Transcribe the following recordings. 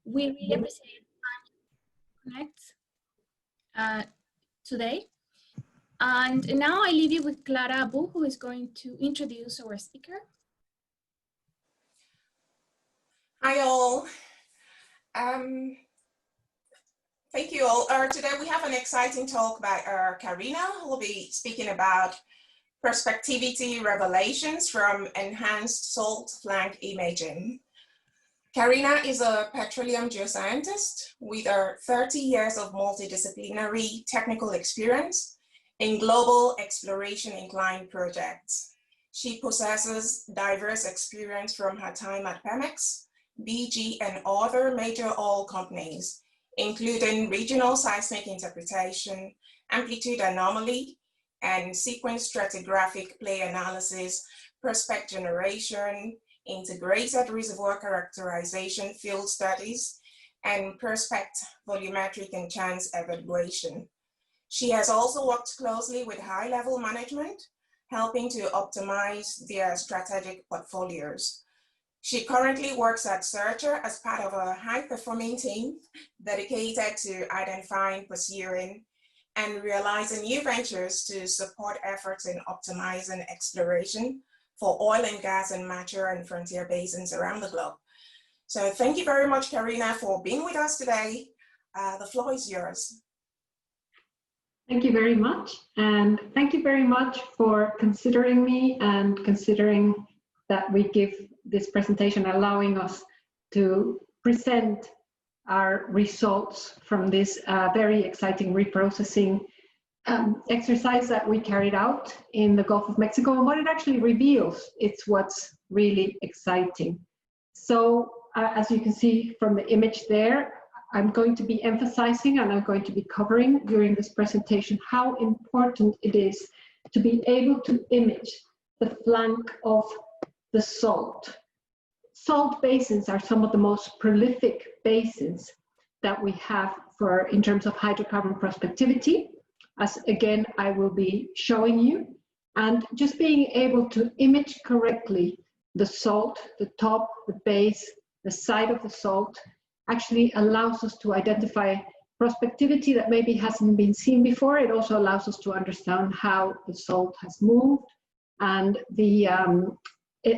we really appreciate connect today. And now I leave you with Clara Abu, who is going to introduce our speaker. Hi all. Thank you all. Today we have an exciting talk by Karyna, who will be speaking about prospectivity revelations from enhanced salt flank imaging. Karyna is a petroleum geoscientist with 30 years of multidisciplinary technical experience in global exploration inclined projects. She possesses diverse experience from her time at PEMEX, BG, and other major oil companies, including regional seismic interpretation, amplitude anomaly, and sequence stratigraphic play analysis, prospect generation, integrated reservoir characterization field studies, and prospect volumetric and chance evaluation. She has also worked closely with high-level management, helping to optimize their strategic portfolios. She currently works at Searcher as part of a high-performing team dedicated to identifying, pursuing, and realizing new ventures to support efforts in optimizing exploration for oil and gas and mature and frontier basins around the globe. So thank you very much, Karyna, for being with us today. The floor is yours. Thank you very much. And thank you very much for considering me and considering that we give this presentation, allowing us to present our results from this very exciting reprocessing exercise that we carried out in the Gulf of Mexico. And what it actually reveals, it's what's really exciting. So as you can see from the image there, I'm going to be emphasizing and I'm going to be covering during this presentation how important it is to be able to image the flank of the salt. Salt basins are some of the most prolific basins that we have in terms of hydrocarbon prospectivity, as again I will be showing you. And just being able to image correctly the salt, the top, the base, the side of the salt, actually allows us to identify prospectivity that maybe hasn't been seen before. It also allows us to understand how the salt has moved and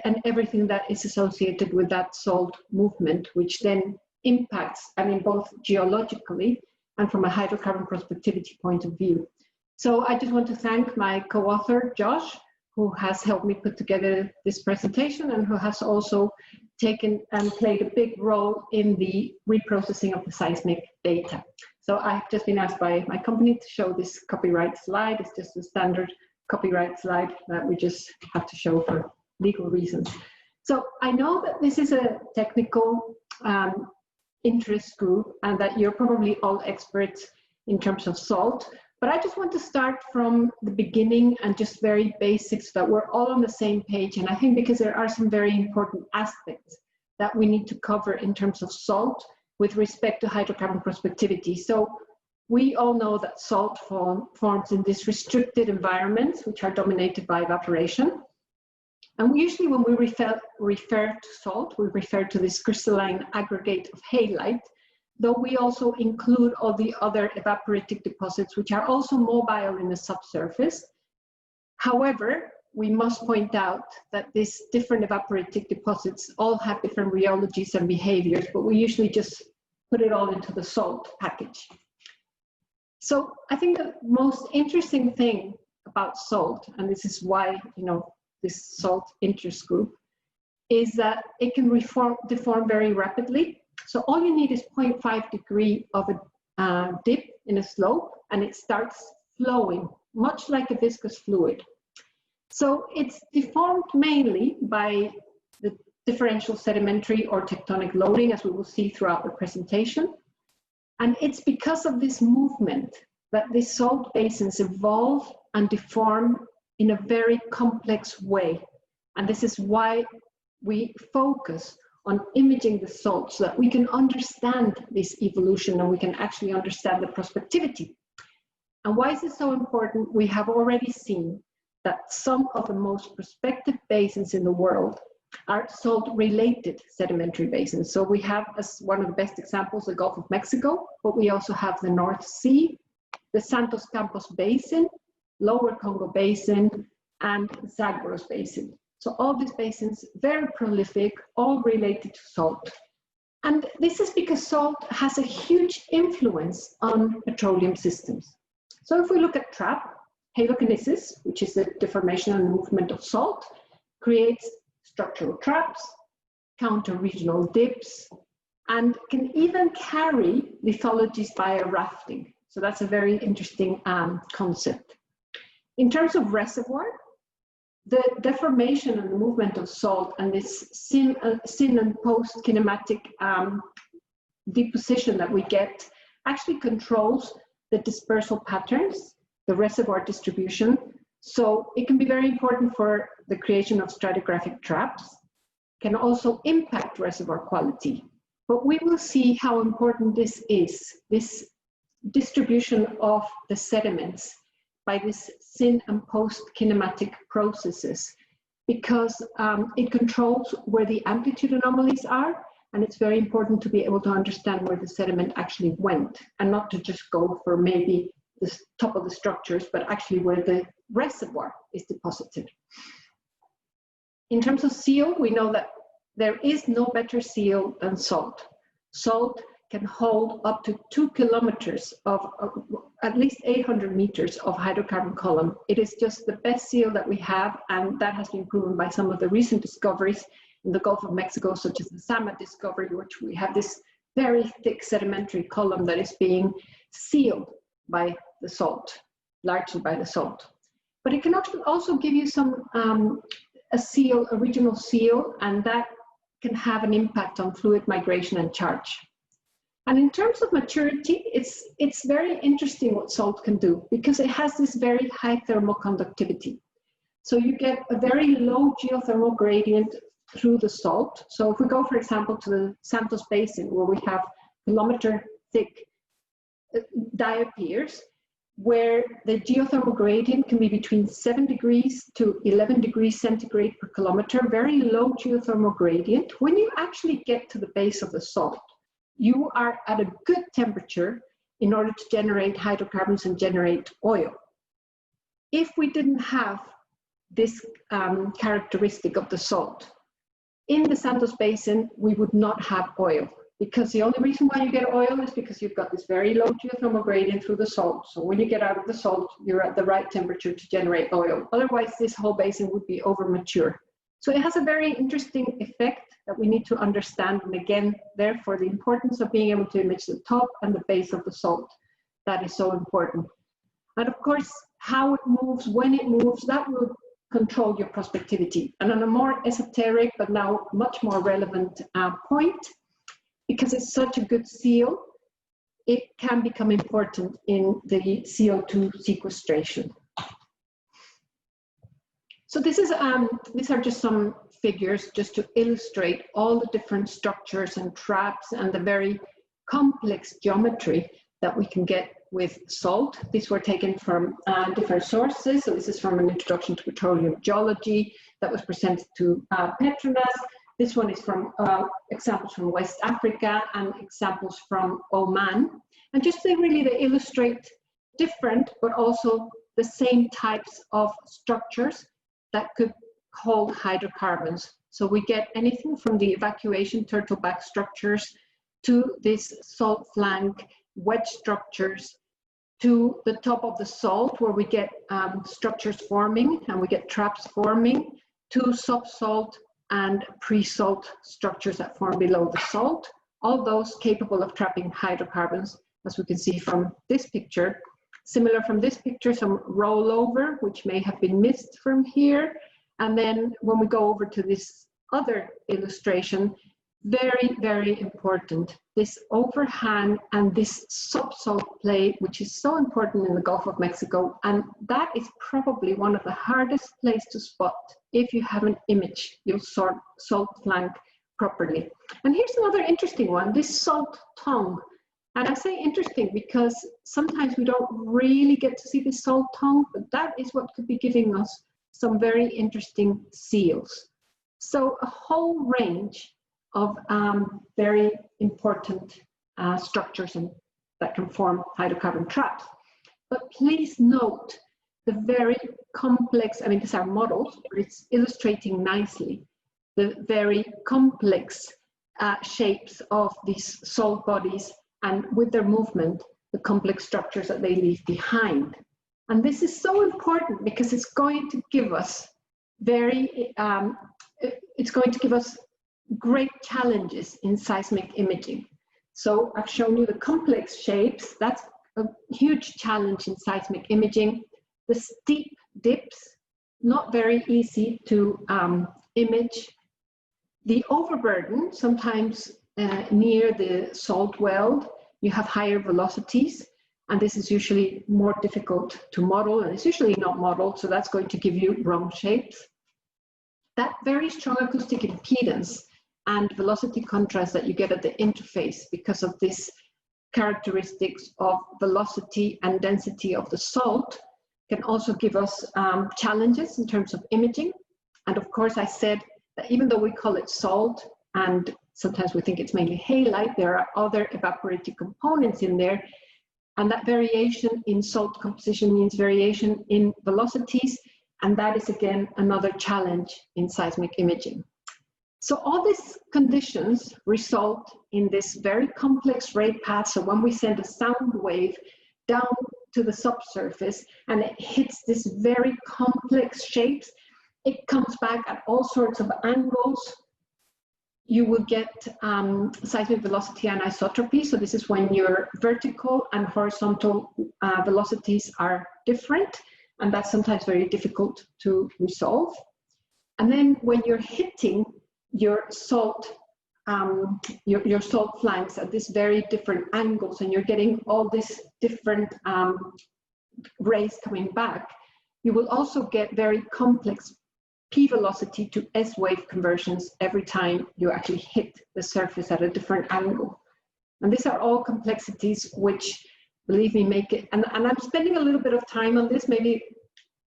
and everything that is associated with that salt movement, which then impacts, both geologically and from a hydrocarbon prospectivity point of view. So I just want to thank my co-author, Josh, who has helped me put together this presentation and who has also taken and played a big role in the reprocessing of the seismic data. So I've just been asked by my company to show this copyright slide. It's just a standard copyright slide that we just have to show for legal reasons. So I know that this is a technical interest group and that you're probably all experts in terms of salt, but I just want to start from the beginning and just very basic so that we're all on the same page. And I think because there are some very important aspects that we need to cover in terms of salt with respect to hydrocarbon prospectivity. So we all know that salt forms in these restricted environments, which are dominated by evaporation. And usually when we refer to salt, we refer to this crystalline aggregate of halite, though we also include all the other evaporitic deposits, which are also mobile in the subsurface. However, we must point out that these different evaporitic deposits all have different rheologies and behaviors, but we usually just put it all into the salt package. So I think the most interesting thing about salt, and this is why, this salt interest group, is that it can deform very rapidly. So all you need is 0.5 degree of a dip in a slope, and it starts flowing, much like a viscous fluid. So it's deformed mainly by the differential sedimentary or tectonic loading, as we will see throughout the presentation. And it's because of this movement that these salt basins evolve and deform in a very complex way. And this is why we focus on imaging the salt so that we can understand this evolution and we can actually understand the prospectivity. And why is this so important? We have already seen that some of the most prospective basins in the world are salt-related sedimentary basins. So we have, as one of the best examples, the Gulf of Mexico, but we also have the North Sea, the Santos Campos Basin, Lower Congo Basin, and Zagros Basin. So all these basins, very prolific, all related to salt. And this is because salt has a huge influence on petroleum systems. So if we look at trap, halokinesis, which is the deformation and movement of salt, creates structural traps, counter-regional dips, and can even carry lithologies via rafting. So that's a very interesting concept. In terms of reservoir, the deformation and the movement of salt and this syn and post-kinematic deposition that we get actually controls the dispersal patterns, the reservoir distribution. So it can be very important for the creation of stratigraphic traps, can also impact reservoir quality. But we will see how important this is, this distribution of the sediments by this syn and post-kinematic processes, because it controls where the amplitude anomalies are, and it's very important to be able to understand where the sediment actually went, and not to just go for maybe the top of the structures, but actually where the reservoir is deposited. In terms of seal, we know that there is no better seal than salt. Salt can hold up to 2 kilometers of at least 800 meters of hydrocarbon column. It is just the best seal that we have, and that has been proven by some of the recent discoveries in the Gulf of Mexico, such as the Sama discovery, which we have this very thick sedimentary column that is being sealed by the salt, largely by the salt. But it can also give you some, a seal, a regional seal, and that can have an impact on fluid migration and charge. And in terms of maturity, it's very interesting what salt can do, because it has this very high thermal conductivity. So you get a very low geothermal gradient through the salt. So if we go, for example, to the Santos Basin, where we have kilometer thick diapiers, where the geothermal gradient can be between 7 degrees to 11 degrees centigrade per kilometer, very low geothermal gradient. When you actually get to the base of the salt, you are at a good temperature in order to generate hydrocarbons and generate oil. If we didn't have this characteristic of the salt, in the Santos Basin, we would not have oil, because the only reason why you get oil is because you've got this very low geothermal gradient through the salt. So when you get out of the salt, you're at the right temperature to generate oil. Otherwise, this whole basin would be over mature. So it has a very interesting effect that we need to understand. And again, therefore, the importance of being able to image the top and the base of the salt. That is so important. And of course, how it moves, when it moves, that will control your prospectivity. And on a more esoteric, but now much more relevant point, because it's such a good seal, it can become important in the CO2 sequestration. So this is, these are just some figures just to illustrate all the different structures and traps and the very complex geometry that we can get with salt. These were taken from different sources. So this is from an introduction to petroleum geology that was presented to Petronas. This one is from examples from West Africa and examples from Oman. And just they illustrate different, but also the same types of structures that could hold hydrocarbons. So we get anything from the evacuation turtleback structures to this salt flank wedge structures, to the top of the salt where we get structures forming and we get traps forming, to subsalt and pre-salt structures that form below the salt, all those capable of trapping hydrocarbons, as we can see from this picture. Similar from this picture, some rollover, which may have been missed from here. And then when we go over to this other illustration, very, very important, this overhang and this subsalt plate, which is so important in the Gulf of Mexico. And that is probably one of the hardest places to spot if you haven't imaged your salt flank properly. And here's another interesting one, this salt tongue. And I say interesting because sometimes we don't really get to see the salt tongue, but that is what could be giving us some very interesting seals. So a whole range of very important structures that can form hydrocarbon traps. But please note the very complex, I mean, these are models, but it's illustrating nicely the very complex shapes of these salt bodies, and with their movement, the complex structures that they leave behind. And this is so important because it's going to give us great challenges in seismic imaging. So I've shown you the complex shapes. That's a huge challenge in seismic imaging. The steep dips, not very easy to image. The overburden, sometimes near the salt weld, you have higher velocities, and this is usually more difficult to model, and it's usually not modeled, so that's going to give you wrong shapes. That very strong acoustic impedance and velocity contrast that you get at the interface because of this characteristics of velocity and density of the salt can also give us challenges in terms of imaging. And of course, I said that even though we call it salt, and sometimes we think it's mainly halite, there are other evaporative components in there. And that variation in salt composition means variation in velocities. And that is, again, another challenge in seismic imaging. So all these conditions result in this very complex rate path. So when we send a sound wave down to the subsurface and it hits this very complex shapes, it comes back at all sorts of angles. You will get seismic velocity anisotropy. So this is when your vertical and horizontal velocities are different, and that's sometimes very difficult to resolve. And then when you're hitting your salt flanks at these very different angles, and you're getting all these different rays coming back, you will also get very complex P velocity to S wave conversions every time you actually hit the surface at a different angle. And these are all complexities which, believe me, make it, and I'm spending a little bit of time on this. Maybe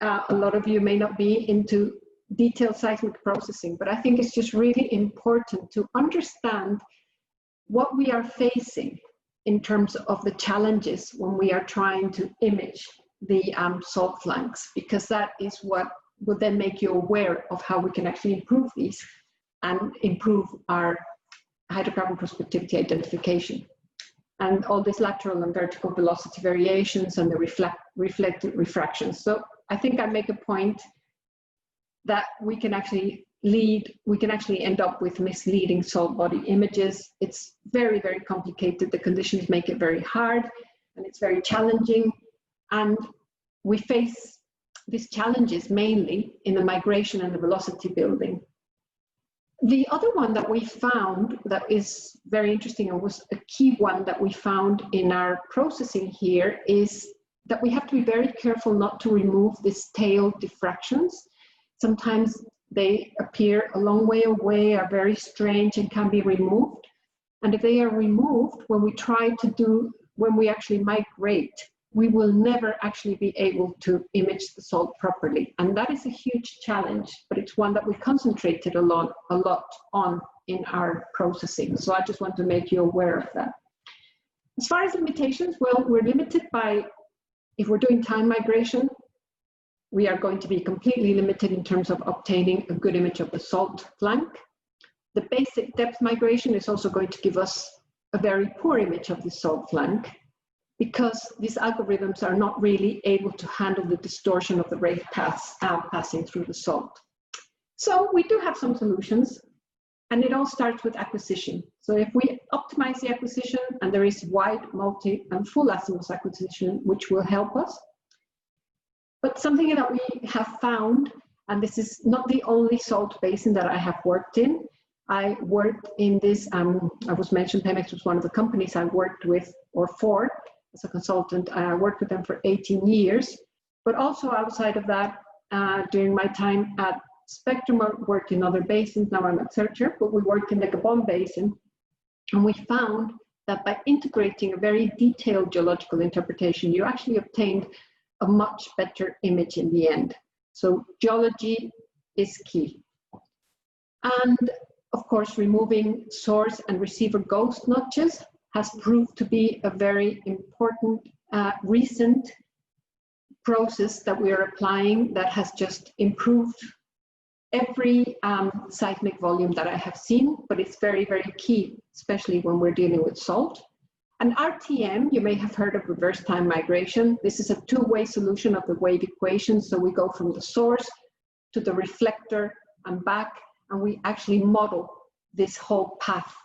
a lot of you may not be into detailed seismic processing, but I think it's just really important to understand what we are facing in terms of the challenges when we are trying to image the salt flanks, because that is what will then make you aware of how we can actually improve these and improve our hydrocarbon prospectivity identification. And all these lateral and vertical velocity variations and the reflected refractions. So I think I make a point that we can actually end up with misleading salt body images. It's very, very complicated. The conditions make it very hard, and it's very challenging. And we face these challenges mainly in the migration and the velocity building. The other one that we found that is very interesting, and was a key one that we found in our processing here, is that we have to be very careful not to remove these tail diffractions. Sometimes they appear a long way away, are very strange, and can be removed. And if they are removed, when we actually migrate, we will never actually be able to image the salt properly. And that is a huge challenge, but it's one that we concentrated a lot on in our processing. So I just want to make you aware of that. As far as limitations, well, we're limited by, if we're doing time migration, we are going to be completely limited in terms of obtaining a good image of the salt flank. The basic depth migration is also going to give us a very poor image of the salt flank, because these algorithms are not really able to handle the distortion of the rate paths passing through the salt. So we do have some solutions, and it all starts with acquisition. So if we optimize the acquisition, and there is wide, multi, and full azimuth acquisition, which will help us. But something that we have found, and this is not the only salt basin that I have worked in. I worked in this, I was mentioned, PEMEX was one of the companies I worked with, or for, as a consultant. I worked with them for 18 years, but also outside of that, during my time at Spectrum, I worked in other basins. Now I'm at Searcher, but we worked in the Gabon Basin, and we found that by integrating a very detailed geological interpretation, you actually obtained a much better image in the end. So geology is key. And of course, removing source and receiver ghost notches has proved to be a very important recent process that we are applying that has just improved every seismic volume that I have seen, but it's very, very key, especially when we're dealing with salt. And RTM, you may have heard of reverse time migration. This is a two-way solution of the wave equation. So we go from the source to the reflector and back, and we actually model this whole path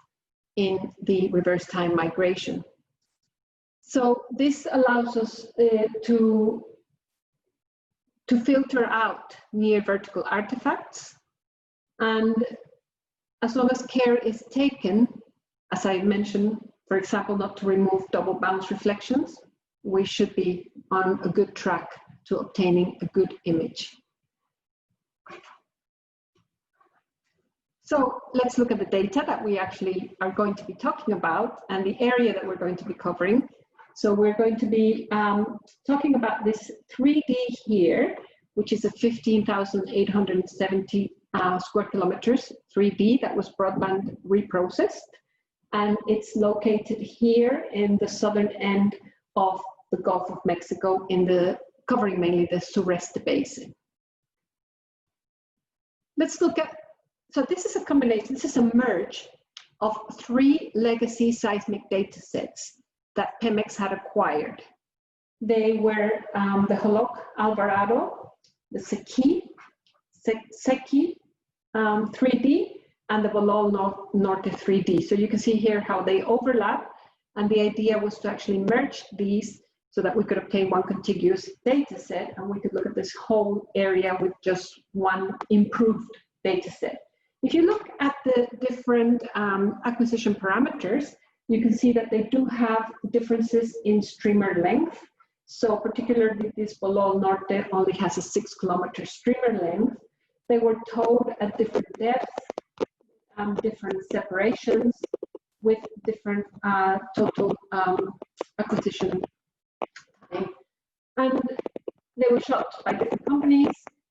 in the reverse time migration. So this allows us to filter out near vertical artifacts. And as long as care is taken, as I mentioned, for example, not to remove double bounce reflections, we should be on a good track to obtaining a good image. So let's look at the data that we actually are going to be talking about and the area that we're going to be covering. So we're going to be talking about this 3D here, which is a 15,870 square kilometers 3D that was broadband reprocessed. And it's located here in the southern end of the Gulf of Mexico, covering mainly the Sureste Basin. Let's look at, so this is a combination, this is a merge of 3 legacy seismic data sets that PEMEX had acquired. They were the Holok Alvarado, the Cequi 3D, and the Bolol Norte 3D. So you can see here how they overlap, and the idea was to actually merge these so that we could obtain one contiguous data set, and we could look at this whole area with just one improved data set. If you look at the different acquisition parameters, you can see that they do have differences in streamer length. So particularly this Bolol Norte only has a 6 kilometer streamer length. They were towed at different depths, different separations, with different total acquisition time. And they were shot by different companies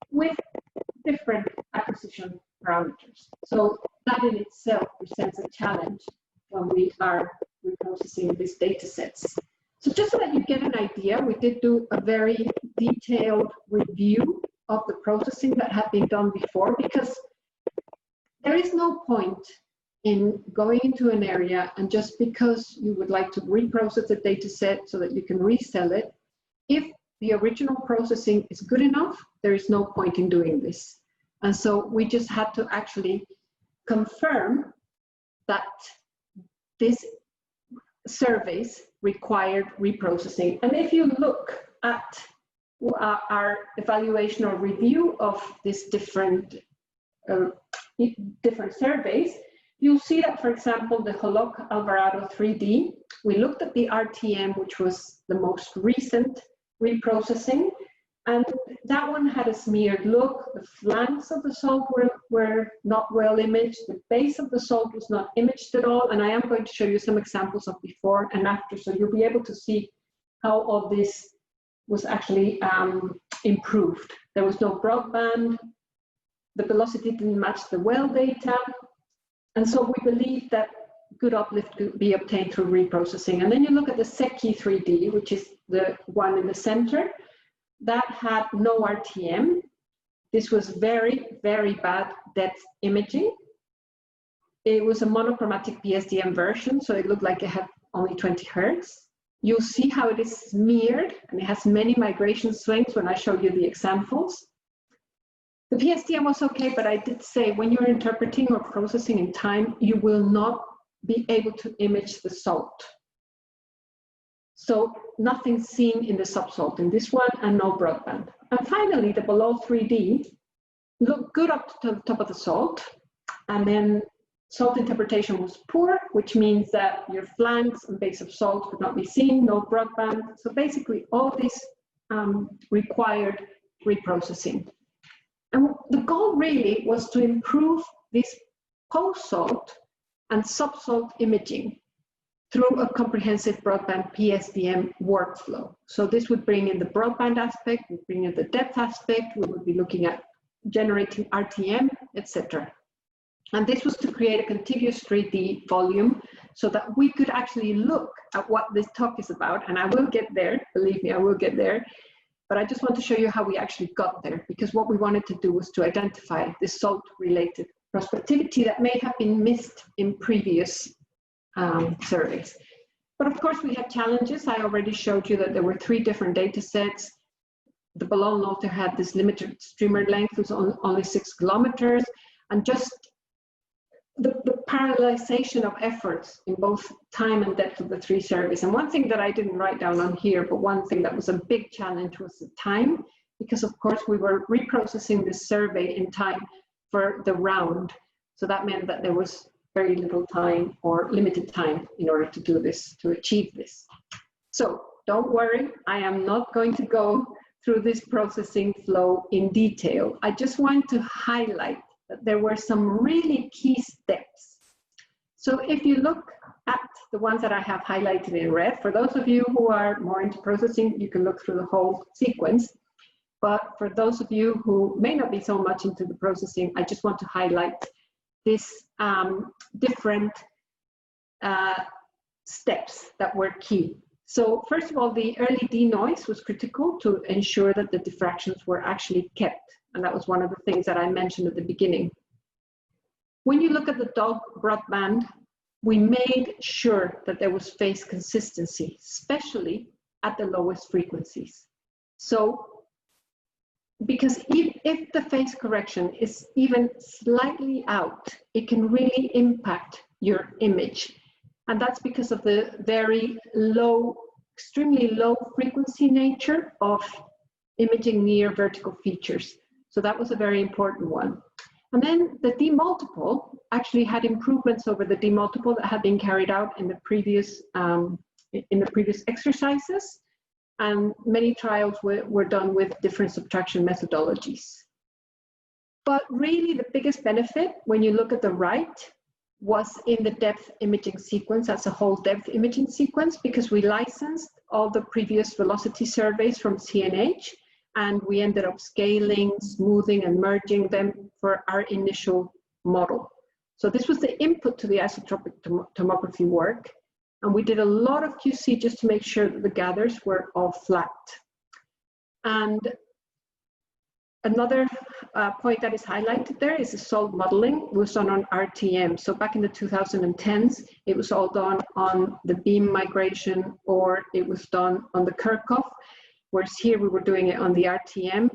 with different acquisition parameters. So that in itself presents a challenge when we are reprocessing these data sets. So just so that you get an idea, we did do a very detailed review of the processing that had been done before, because there is no point in going into an area and just because you would like to reprocess the data set so that you can resell it, if the original processing is good enough, there is no point in doing this. And so we just had to actually confirm that these surveys required reprocessing. And if you look at our evaluation or review of these different surveys, you'll see that, for example, the Holok Alvarado 3D, we looked at the RTM, which was the most recent reprocessing, and that one had a smeared look. The flanks of the salt were not well imaged. The base of the salt was not imaged at all. And I am going to show you some examples of before and after, so you'll be able to see how all this was actually improved. There was no broadband. The velocity didn't match the well data. And so we believe that good uplift could be obtained through reprocessing. And then you look at the Cequi 3D, which is the one in the center. That had no RTM. This was very, very bad depth imaging. It was a monochromatic PSDM version, so it looked like it had only 20 hertz. You'll see how it is smeared, and it has many migration swings when I show you the examples. The PSDM was okay, but I did say when you're interpreting or processing in time, you will not be able to image the salt. So nothing seen in the subsalt in this one, and no broadband. And finally, the Bolol 3D looked good up to the top of the salt, and then salt interpretation was poor, which means that your flanks and base of salt could not be seen, no broadband. So basically all this required reprocessing. And the goal really was to improve this post-salt and subsalt imaging through a comprehensive broadband PSDM workflow. So this would bring in the broadband aspect, would bring in the depth aspect, we would be looking at generating RTM, etc. And this was to create a contiguous 3D volume so that we could actually look at what this talk is about. And I will get there, believe me, I will get there. But I just want to show you how we actually got there, because what we wanted to do was to identify the salt-related prospectivity that may have been missed in previous surveys. But of course, we had challenges. I already showed you that there were 3 different data sets. The Bolol Norte had this limited streamer length, it was only 6 kilometers, and just the parallelization of efforts in both time and depth of the 3 surveys. And one thing that I didn't write down on here, but one thing that was a big challenge was the time, because of course we were reprocessing this survey in time for the round. So that meant that there was very little time or limited time in order to do this, to achieve this. So don't worry, I am not going to go through this processing flow in detail. I just want to highlight that there were some really key steps. So if you look at the ones that I have highlighted in red, for those of you who are more into processing, you can look through the whole sequence. But for those of you who may not be so much into the processing, I just want to highlight these different steps that were key. So first of all, the early denoise was critical to ensure that the diffractions were actually kept. And that was one of the things that I mentioned at the beginning. When you look at the dog broadband, we made sure that there was phase consistency, especially at the lowest frequencies. So, because if the phase correction is even slightly out, it can really impact your image. And that's because of the very low, extremely low frequency nature of imaging near vertical features. So that was a very important one. And then the D-multiple actually had improvements over the D-multiple that had been carried out in the previous exercises. And many trials were done with different subtraction methodologies. But really the biggest benefit when you look at the right was in the depth imaging sequence as a whole depth imaging sequence, because we licensed all the previous velocity surveys from CNH, and we ended up scaling, smoothing, and merging them for our initial model. So this was the input to the isotropic tomography work. And we did a lot of QC just to make sure that the gathers were all flat. And another point that is highlighted there is the salt modeling. It was done on RTM. So back in the 2010s, it was all done on the beam migration, or it was done on the Kirchhoff, whereas here we were doing it on the RTM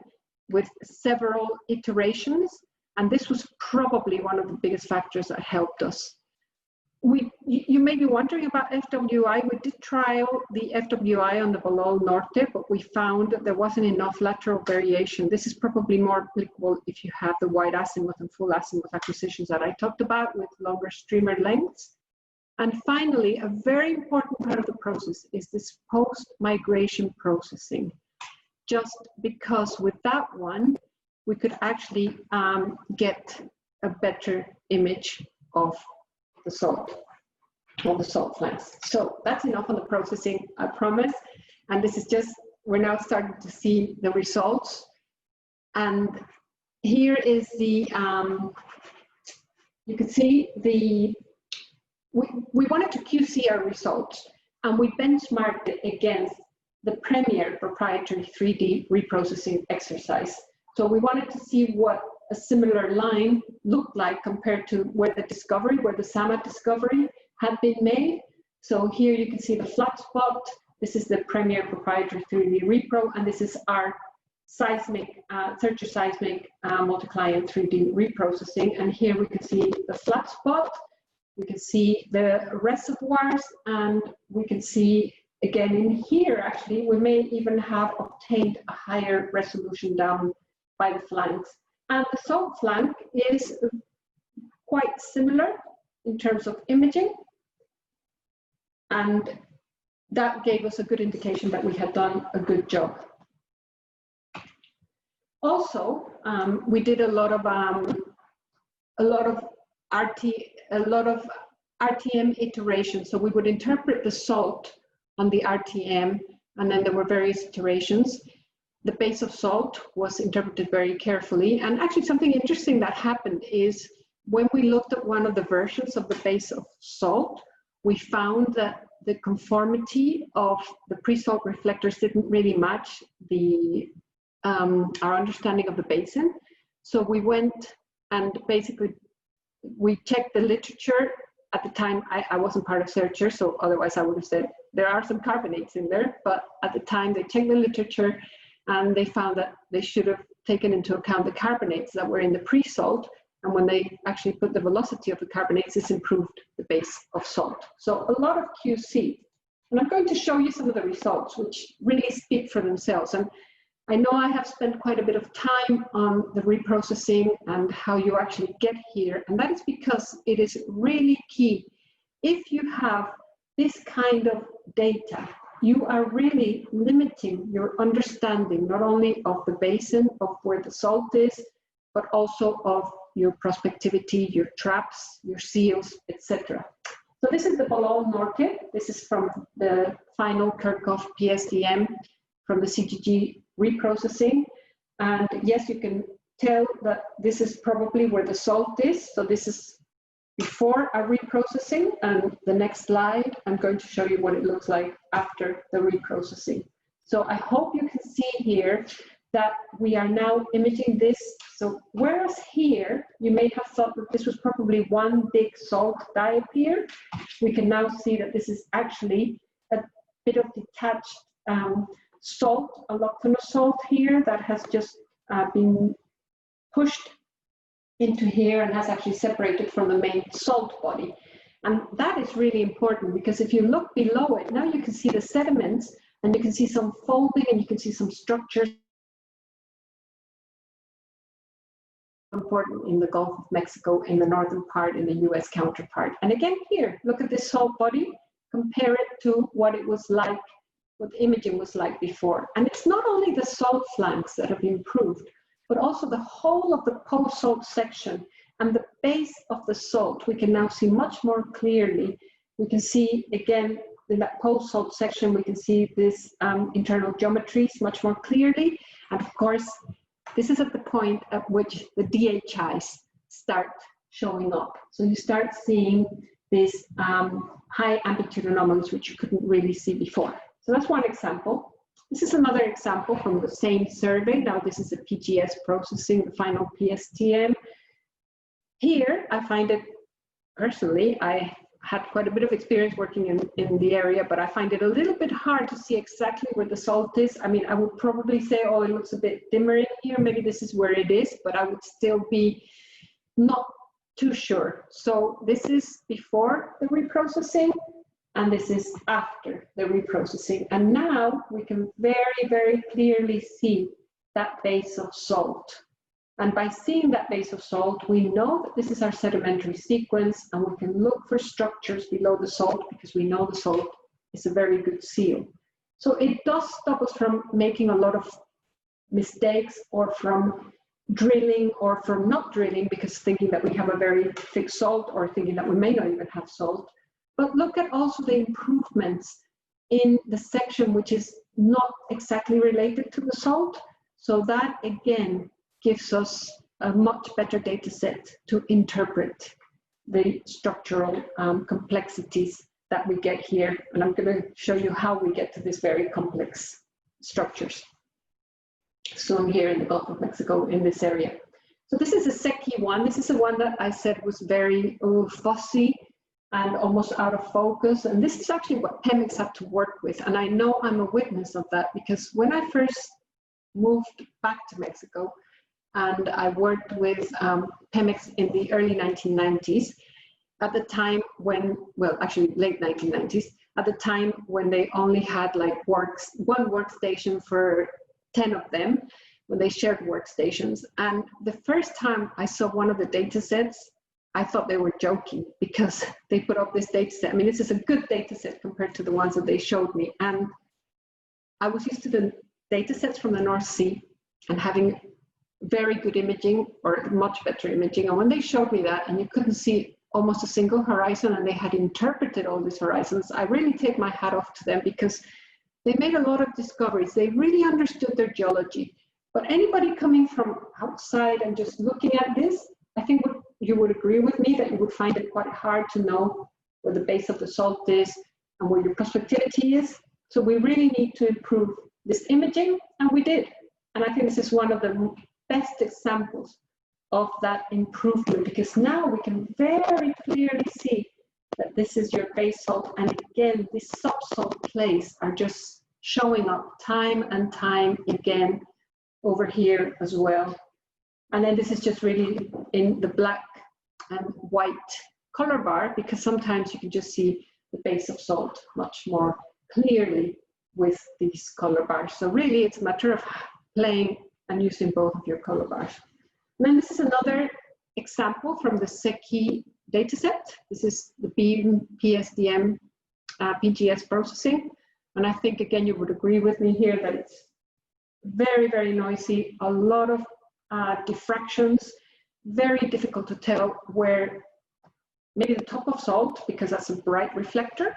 with several iterations. And this was probably one of the biggest factors that helped us. You may be wondering about FWI. We did trial the FWI on the Bolol Norte, but we found that there wasn't enough lateral variation. This is probably more applicable if you have the wide azimuth and full azimuth acquisitions that I talked about with longer streamer lengths. And finally, a very important part of the process is this post-migration processing, just because with that one, we could actually get a better image of the salt, on the salt flanks. So that's enough on the processing, I promise. And this is just, we're now starting to see the results. And here is the, you can see the, we wanted to QC our results, and we benchmarked it against the premier proprietary 3D reprocessing exercise. So we wanted to see what a similar line looked like compared to where the SAMA discovery had been made. So here you can see the flat spot. This is the premier proprietary 3D repro, and this is our seismic, searcher seismic multi-client 3D reprocessing. And here we can see the flat spot. We can see the reservoirs, and we can see again in here, actually, we may even have obtained a higher resolution down by the flanks. And the salt flank is quite similar in terms of imaging. And that gave us a good indication that we had done a good job. Also, we did a lot of RTM iterations. So we would interpret the salt on the RTM, and then there were various iterations. The base of salt was interpreted very carefully. And actually something interesting that happened is when we looked at one of the versions of the base of salt, we found that the conformity of the pre-salt reflectors didn't really match our understanding of the basin. So we went and basically we checked the literature. At the time, I wasn't part of Searcher, so otherwise I would have said there are some carbonates in there, but at the time they checked the literature and they found that they should have taken into account the carbonates that were in the pre-salt, and when they actually put the velocity of the carbonates, this improved the base of salt. So a lot of QC. And I'm going to show you some of the results which really speak for themselves. And I know I have spent quite a bit of time on the reprocessing and how you actually get here, and that is because it is really key. If you have this kind of data, you are really limiting your understanding not only of the basin, of where the salt is, but also of your prospectivity, your traps, your seals, etc. So this is the Bolol Norte. This is from the final Kirchhoff PSDM from the CGG reprocessing. And yes, you can tell that this is probably where the salt is. So this is before our reprocessing, and the next slide, I'm going to show you what it looks like after the reprocessing. So I hope you can see here that we are now imaging this. So whereas here, you may have thought that this was probably one big salt diapir, we can now see that this is actually a bit of detached salt, allochthonous salt here that has just been pushed into here and has actually separated from the main salt body. And that is really important because if you look below it, now you can see the sediments and you can see some folding and you can see some structures. Important in the Gulf of Mexico, in the northern part, in the US counterpart. And again here, look at this salt body, compare it to what it was like, what the imaging was like before. And it's not only the salt flanks that have improved, but also the whole of the post-salt section and the base of the salt, we can now see much more clearly. We can see, again, in that post-salt section, we can see this internal geometries much more clearly. And of course, this is at the point at which the DHIs start showing up. So you start seeing these high amplitude anomalies, which you couldn't really see before. So that's one example. This is another example from the same survey. Now this is a PGS processing, the final PSTM. Here, I find it, personally, I had quite a bit of experience working in the area, but I find it a little bit hard to see exactly where the salt is. I mean, I would probably say, oh, it looks a bit dimmer in here. Maybe this is where it is, but I would still be not too sure. So this is before the reprocessing, and this is after the reprocessing. And now we can very, very clearly see that base of salt. And by seeing that base of salt, we know that this is our sedimentary sequence, and we can look for structures below the salt because we know the salt is a very good seal. So it does stop us from making a lot of mistakes, or from drilling, or from not drilling because thinking that we have a very thick salt, or thinking that we may not even have salt. But look at also the improvements in the section which is not exactly related to the salt. So that again gives us a much better data set to interpret the structural complexities that we get here. And I'm going to show you how we get to these very complex structures. So I'm here in the Gulf of Mexico in this area. So this is a Cequi one. This is the one that I said was very fussy and almost out of focus. And this is actually what PEMEX had to work with. And I know I'm a witness of that because when I first moved back to Mexico, and I worked with PEMEX in the early 1990s, at the time when, well, actually late 1990s, at the time when they only had like one workstation for 10 of them, when they shared workstations. And the first time I saw one of the data sets, I thought they were joking because they put up this data set. I mean, this is a good data set compared to the ones that they showed me. And I was used to the data sets from the North Sea and having very good imaging, or much better imaging. And when they showed me that, and you couldn't see almost a single horizon, and they had interpreted all these horizons, I really take my hat off to them because they made a lot of discoveries. They really understood their geology. But anybody coming from outside and just looking at this, I think would you would agree with me that you would find it quite hard to know where the base of the salt is and where your prospectivity is. So we really need to improve this imaging, and we did. And I think this is one of the best examples of that improvement, because now we can very clearly see that this is your base salt, and again, these subsalt clays are just showing up time and time again over here as well. And then this is just really in the black and white color bar, because sometimes you can just see the base of salt much more clearly with these color bars. So really it's a matter of playing and using both of your color bars. And then this is another example from the Cequi dataset. This is the PSDM PGS processing. And I think, again, you would agree with me here that it's very, very noisy, a lot of diffractions, very difficult to tell where maybe the top of salt, because that's a bright reflector.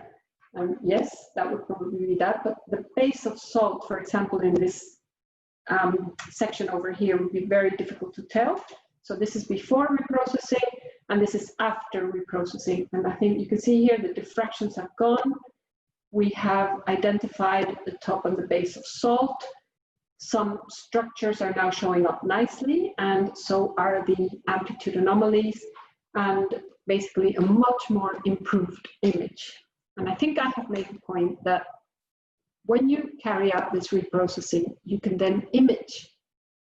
Yes, that would probably be that, but the base of salt, for example, in this section over here would be very difficult to tell. So this is before reprocessing, and this is after reprocessing. And I think you can see here the diffractions have gone. We have identified the top and the base of salt. Some structures are now showing up nicely, and so are the amplitude anomalies, and basically a much more improved image. And I think I have made the point that when you carry out this reprocessing, you can then image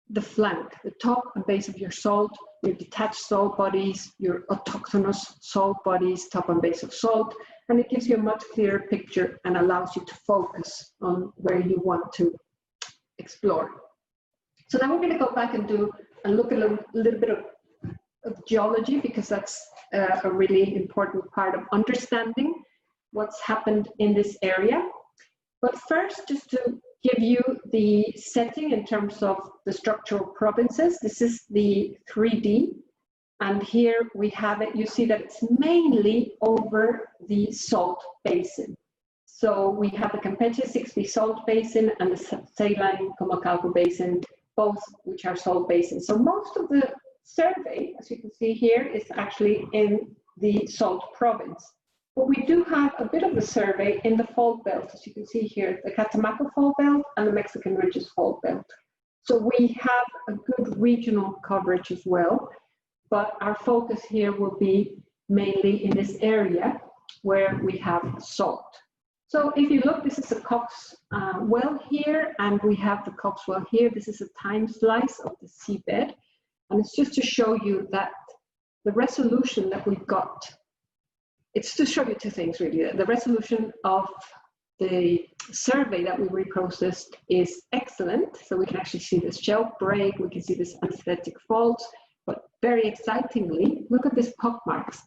the flank, the top and base of your salt, your detached salt bodies, your autochthonous salt bodies, top and base of salt, and it gives you a much clearer picture and allows you to focus on where you want to explore. So now we're going to go back and look at a little bit of geology, because that's a really important part of understanding what's happened in this area. But first, just to give you the setting in terms of the structural provinces, this is the 3D, and here we have it. You see that it's mainly over the salt basin. So we have the Campeche 6B salt basin and the Saline Comacalco basin, both which are salt basins. So most of the survey, as you can see here, is actually in the salt province. But we do have a bit of the survey in the fault belt, as you can see here, the Catemaco fault belt and the Mexican Ridges fault belt. So we have a good regional coverage as well, but our focus here will be mainly in this area where we have salt. So if you look, this is a Cox well here, and we have the Cox well here. This is a time slice of the seabed, and it's just to show you that the resolution that we've got, it's to show you two things really. The resolution of the survey that we reprocessed is excellent. So we can actually see this shelf break, we can see this anesthetic faults, but very excitingly, look at these pock marks.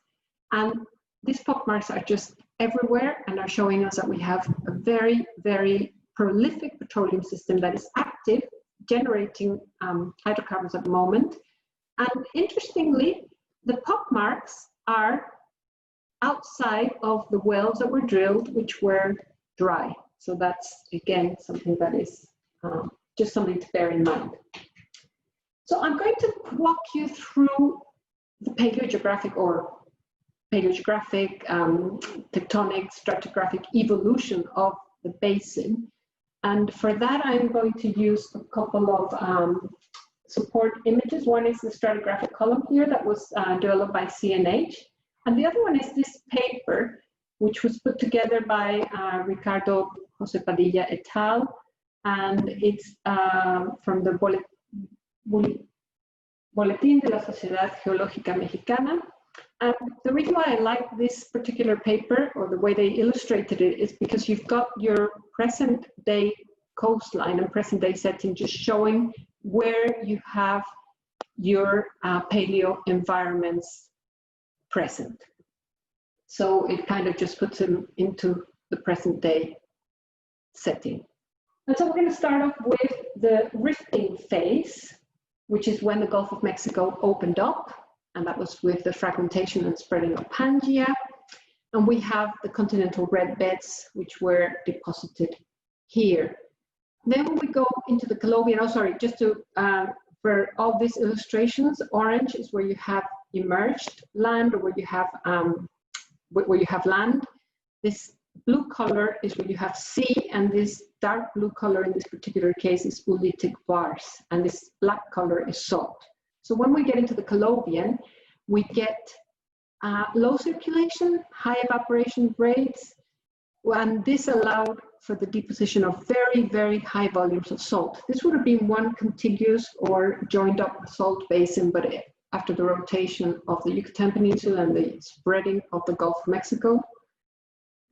And these pock marks are just everywhere and are showing us that we have a very, very prolific petroleum system that is active, generating hydrocarbons at the moment. And interestingly, the pock marks are outside of the wells that were drilled, which were dry. So that's, again, something that is just something to bear in mind. So I'm going to walk you through the paleogeographic tectonic stratigraphic evolution of the basin. And for that, I'm going to use a couple of support images. One is the stratigraphic column here that was developed by CNH. And the other one is this paper, which was put together by Ricardo José Padilla et al. And it's from the Boletín de la Sociedad Geológica Mexicana. And the reason why I like this particular paper, or the way they illustrated it, is because you've got your present day coastline and present day setting just showing where you have your paleo environments present. So it kind of just puts them into the present day setting. And so we're going to start off with the rifting phase, which is when the Gulf of Mexico opened up, and that was with the fragmentation and spreading of Pangaea. And we have the continental red beds, which were deposited here. Then we go into the Calobian, just to, for all these illustrations, orange is where you have immersed land or where you have land. This blue color is where you have sea, and this dark blue color in this particular case is ulitic vars, and this black color is salt. So when we get into the collobian, we get low circulation, high evaporation rates, and this allowed for the deposition of very, very high volumes of salt. This would have been one contiguous or joined up salt basin, but after the rotation of the Yucatan Peninsula and the spreading of the Gulf of Mexico,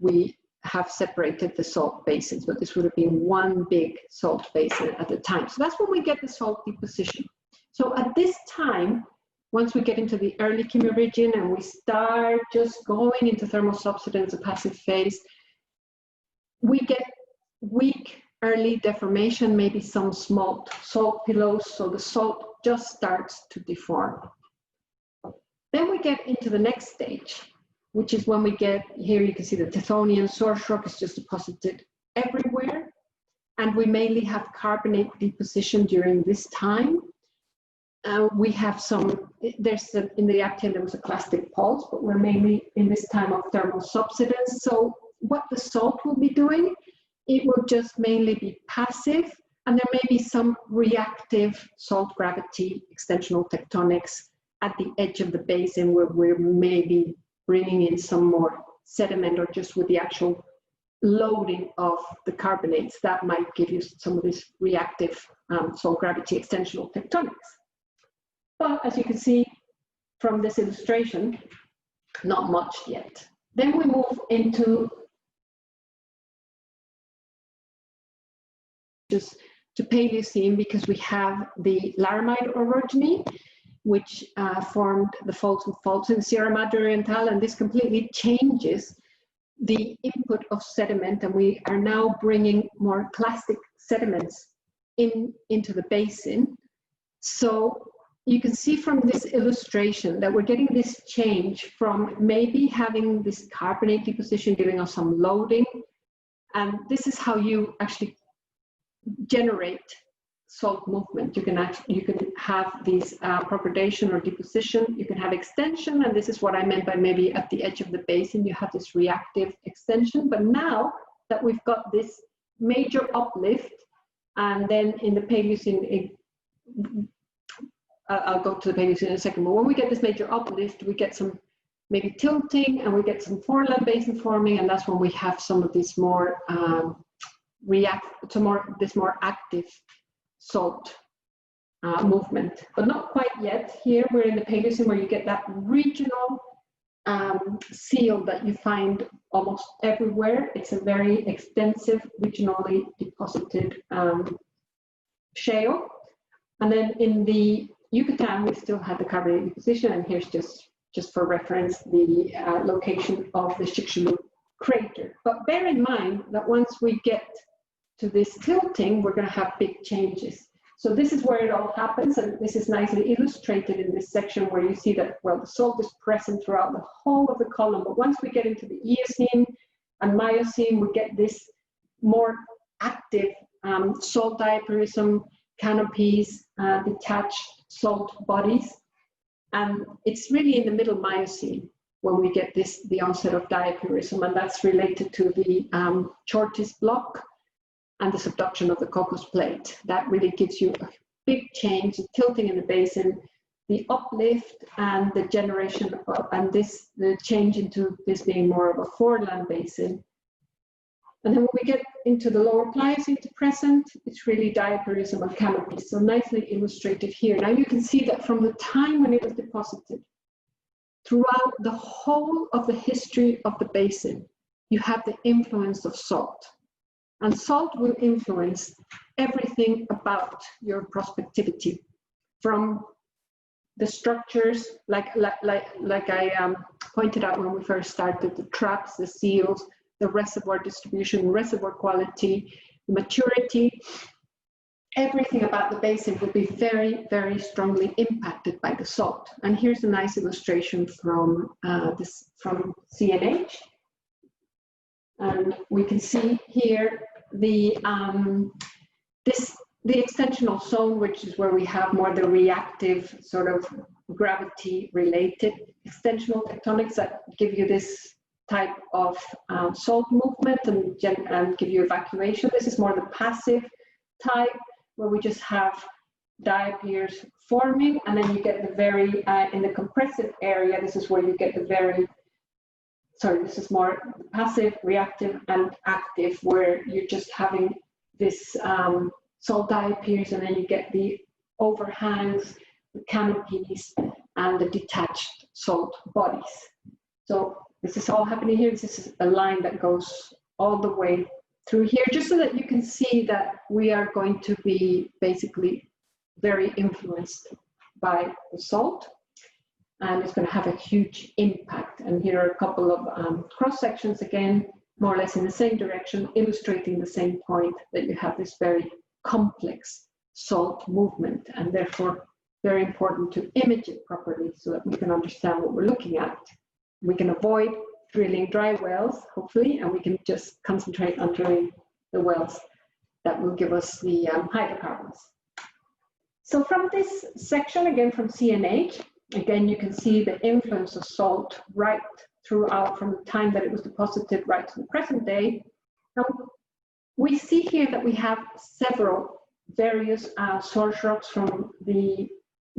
we have separated the salt basins, but this would have been one big salt basin at the time. So that's when we get the salt deposition. So at this time, once we get into the early Chemeridgian and we start just going into thermal subsidence, the passive phase, we get weak early deformation, maybe some small salt pillows, so the salt just starts to deform. Then we get into the next stage, which is when we get, here you can see the Tethonian source rock is just deposited everywhere, and we mainly have carbonate deposition during this time. We have some, in the Actian there was a clastic pulse, but we're mainly in this time of thermal subsidence. So what the salt will be doing, it will just mainly be passive, and there may be some reactive salt gravity extensional tectonics at the edge of the basin where we're maybe bringing in some more sediment, or just with the actual loading of the carbonates that might give you some of this reactive salt gravity extensional tectonics. But as you can see from this illustration, not much yet. Then we move into just to Paleocene, because we have the Laramide orogeny, which formed the faults and faults in Sierra Madre Oriental, and this completely changes the input of sediment, and we are now bringing more clastic sediments into the basin. So you can see from this illustration that we're getting this change from maybe having this carbonate deposition giving us some loading, and this is how you actually generate salt movement. You can have these propagation or deposition, you can have extension, and this is what I meant by maybe at the edge of the basin you have this reactive extension. But now that we've got this major uplift, and then in the Paleocene, I'll go to the Paleocene in a second, but when we get this major uplift, we get some maybe tilting, and we get some foreland basin forming, and that's when we have some of these more this more active salt movement, but not quite yet. Here we're in the Paleocene where you get that regional seal that you find almost everywhere. It's a very extensive regionally deposited shale. And then in the Yucatan, we still have the carbonate deposition, and here's just for reference the location of the Chicxulub crater. But bear in mind that once we get to this tilting, we're going to have big changes. So this is where it all happens, and this is nicely illustrated in this section where you see that, well, the salt is present throughout the whole of the column, but once we get into the Eocene and Miocene, we get this more active salt diaperism, canopies, detached salt bodies, and it's really in the middle Miocene when we get the onset of diaperism, and that's related to the Chortis block and the subduction of the Cocos plate. That really gives you a big change, the tilting in the basin, the uplift, and the generation of, and the change into this being more of a foreland basin. And then when we get into the lower Pliocene to present, it's really diaperism of canopies, so nicely illustrated here. Now you can see that from the time when it was deposited, throughout the whole of the history of the basin, you have the influence of salt. And salt will influence everything about your prospectivity, from the structures, like I pointed out when we first started, the traps, the seals, the reservoir distribution, reservoir quality, maturity, everything about the basin will be very, very strongly impacted by the salt. And here's a nice illustration from from CNH. And we can see here the extensional zone, which is where we have more the reactive sort of gravity related extensional tectonics that give you this type of salt movement and give you evacuation. This is more the passive type, where we just have diapirs forming, and then you get the very, in the compressive area, this is where you get the very, this is more passive, reactive, and active, where you're just having this salt diapirs, and then you get the overhangs, the canopies, and the detached salt bodies. So this is all happening here. This is a line that goes all the way through here, just so that you can see that we are going to be basically very influenced by the salt, and it's going to have a huge impact. And here are a couple of cross sections, again, more or less in the same direction, illustrating the same point, that you have this very complex salt movement, and therefore very important to image it properly so that we can understand what we're looking at. We can avoid drilling dry wells, hopefully, and we can just concentrate on drilling the wells that will give us the hydrocarbons. So from this section, again from CNH, again you can see the influence of salt right throughout, from the time that it was deposited right to the present day. Now, we see here that we have several various source rocks from the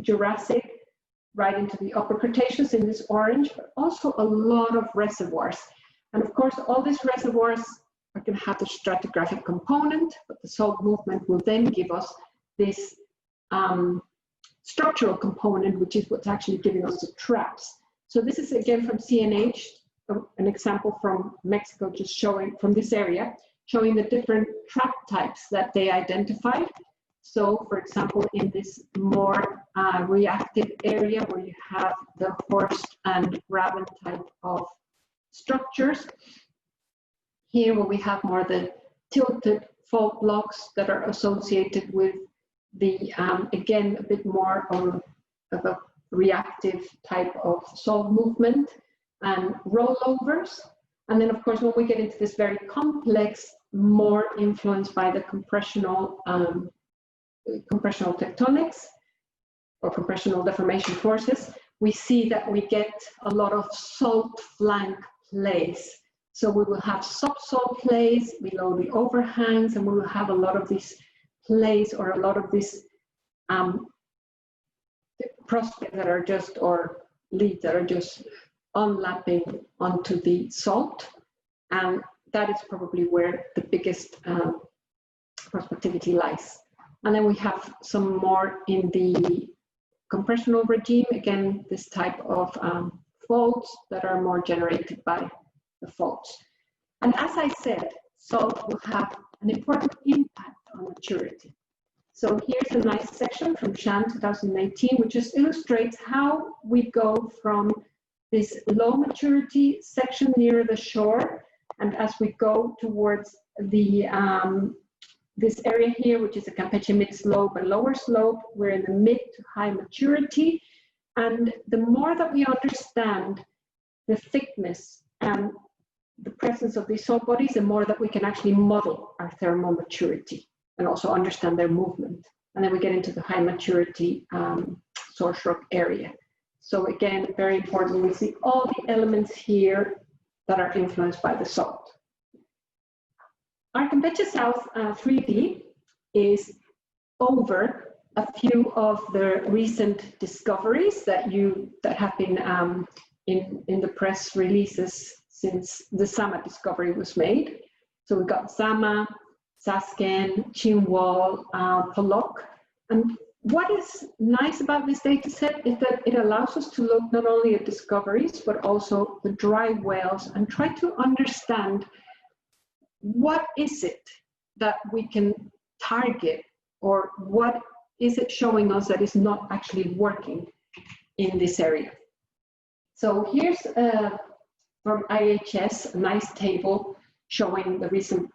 Jurassic right into the Upper Cretaceous in this orange, but also a lot of reservoirs. And of course, all these reservoirs are going to have the stratigraphic component, but the salt movement will then give us this structural component, which is what's actually giving us the traps. So this is again from CNH, an example from Mexico, just showing from this area, showing the different trap types that they identified. So, for example, in this more reactive area where you have the horst and graben type of structures, here where we have more the tilted fault blocks that are associated with the, again, a bit more of a reactive type of salt movement and rollovers. And then, of course, when we get into this very complex, more influenced by the compressional tectonics or compressional deformation forces, we see that we get a lot of salt flank plays. So we will have subsalt plays below the overhangs, and we will have a lot of these plays or a lot of these prospects that are just, or leads that are just unlapping onto the salt. And that is probably where the biggest prospectivity lies. And then we have some more in the compressional regime, again, this type of faults that are more generated by the faults. And as I said, salt will have an important impact on maturity. So here's a nice section from Shan 2019, which just illustrates how we go from this low maturity section near the shore, and as we go towards the this area here, which is a Campeche mid-slope and lower slope, we're in the mid to high maturity. And the more that we understand the thickness and the presence of these salt bodies, the more that we can actually model our thermal maturity and also understand their movement. And then we get into the high maturity source rock area. So again, very important, we see all the elements here that are influenced by the salt. Our Campeche South 3D is over a few of the recent discoveries that have been in the press releases since the Sama discovery was made. So we've got Sama, Sasken, Chinwal, Polok. And what is nice about this data set is that it allows us to look not only at discoveries, but also the dry wells and try to understand what is it that we can target, or what is it showing us that is not actually working in this area. So here's from IHS a nice table showing the recent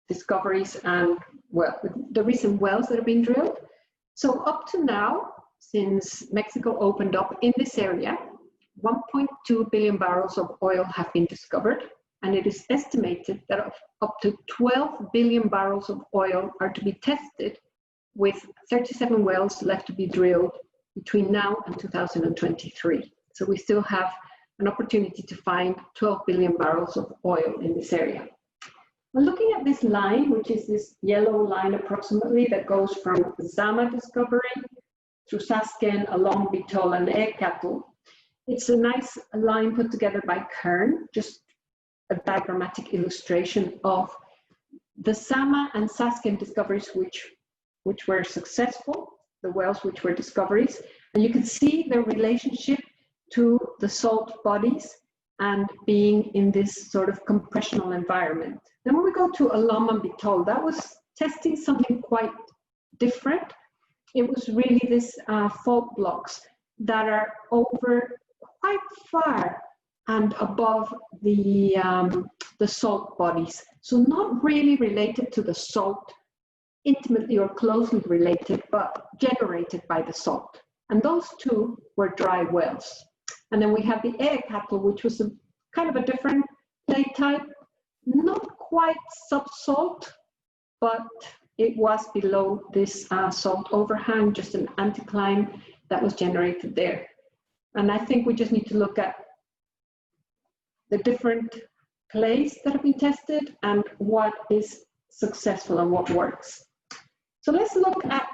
discoveries and, well, the recent wells that have been drilled. So up to now, since Mexico opened up in this area, 1.2 billion barrels of oil have been discovered, and it is estimated that up to 12 billion barrels of oil are to be tested, with 37 wells left to be drilled between now and 2023. So we still have an opportunity to find 12 billion barrels of oil in this area. Now looking at this line, which is this yellow line approximately that goes from Zama discovery through Sasken along Bitol and Ekatl, it's a nice line put together by Kern, just a diagrammatic illustration of the Zama and Sasken discoveries which were successful, the wells which were discoveries, and you can see the relationship to the salt bodies and being in this sort of compressional environment. Then when we go to Alam and Bitol, that was testing something quite different. It was really this fault blocks that are over quite far and above the salt bodies. So not really related to the salt, intimately or closely related, but generated by the salt. And those two were dry wells. And then we have the Ekatl, which was a kind of a different clay type, not quite subsalt, but it was below this salt overhang, just an anticline that was generated there. And I think we just need to look at the different clays that have been tested and what is successful and what works. So let's look at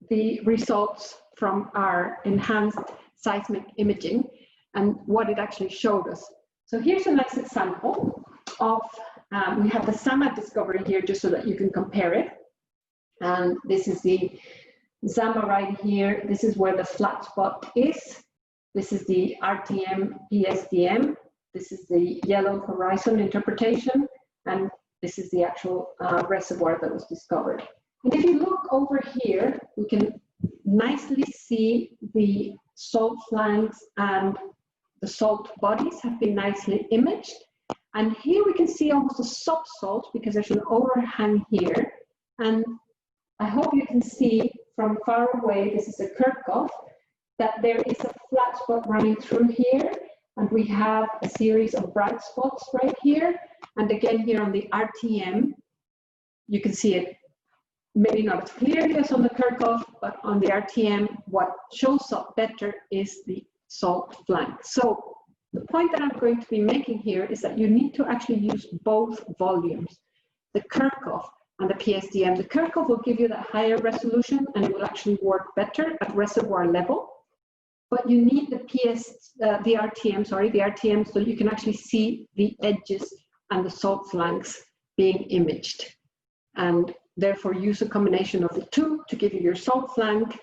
the results from our enhanced seismic imaging and what it actually showed us. So here's a nice example of, we have the Zama discovery here just so that you can compare it. And this is the Zama right here. This is where the flat spot is. This is the RTM PSDM. This is the yellow horizon interpretation. And this is the actual reservoir that was discovered. And if you look over here, we can nicely see the salt flanks and the salt bodies have been nicely imaged. And here we can see almost a subsalt because there's an overhang here. And I hope you can see from far away, this is a Kirchhoff, that there is a flat spot running through here. And we have a series of bright spots right here. And again, here on the RTM, you can see it maybe not as clearly as on the Kirchhoff, but on the RTM, what shows up better is the salt flank. So the point that I'm going to be making here is that you need to actually use both volumes, the Kirchhoff and the PSDM. The Kirchhoff will give you that higher resolution and it will actually work better at reservoir level. But you need the RTM, so you can actually see the edges and the salt flanks being imaged. And therefore use a combination of the two to give you your salt flank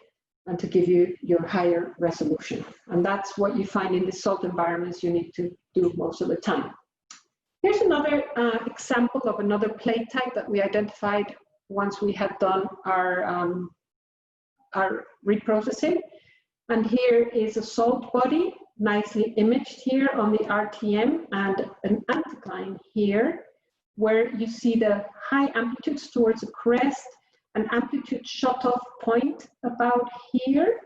and to give you your higher resolution. And that's what you find in the salt environments you need to do most of the time. Here's another example of another plate type that we identified once we had done our reprocessing. And here is a salt body, nicely imaged here on the RTM, and an anticline here, where you see the high amplitudes towards a crest, an amplitude shut-off point about here.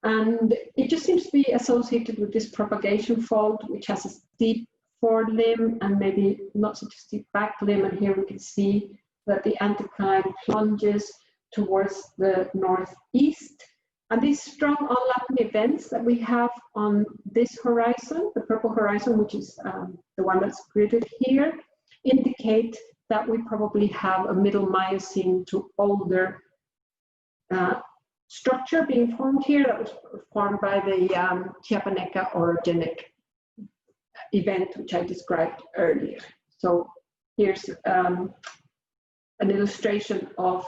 And it just seems to be associated with this propagation fault, which has a steep forward limb and maybe not such a steep back limb. And here we can see that the anticline plunges towards the northeast. And these strong overlapping events that we have on this horizon, the purple horizon, which is the one that's gridded here, indicate that we probably have a middle Miocene to older structure being formed here that was formed by the Chiapaneca orogenic event, which I described earlier. So here's an illustration of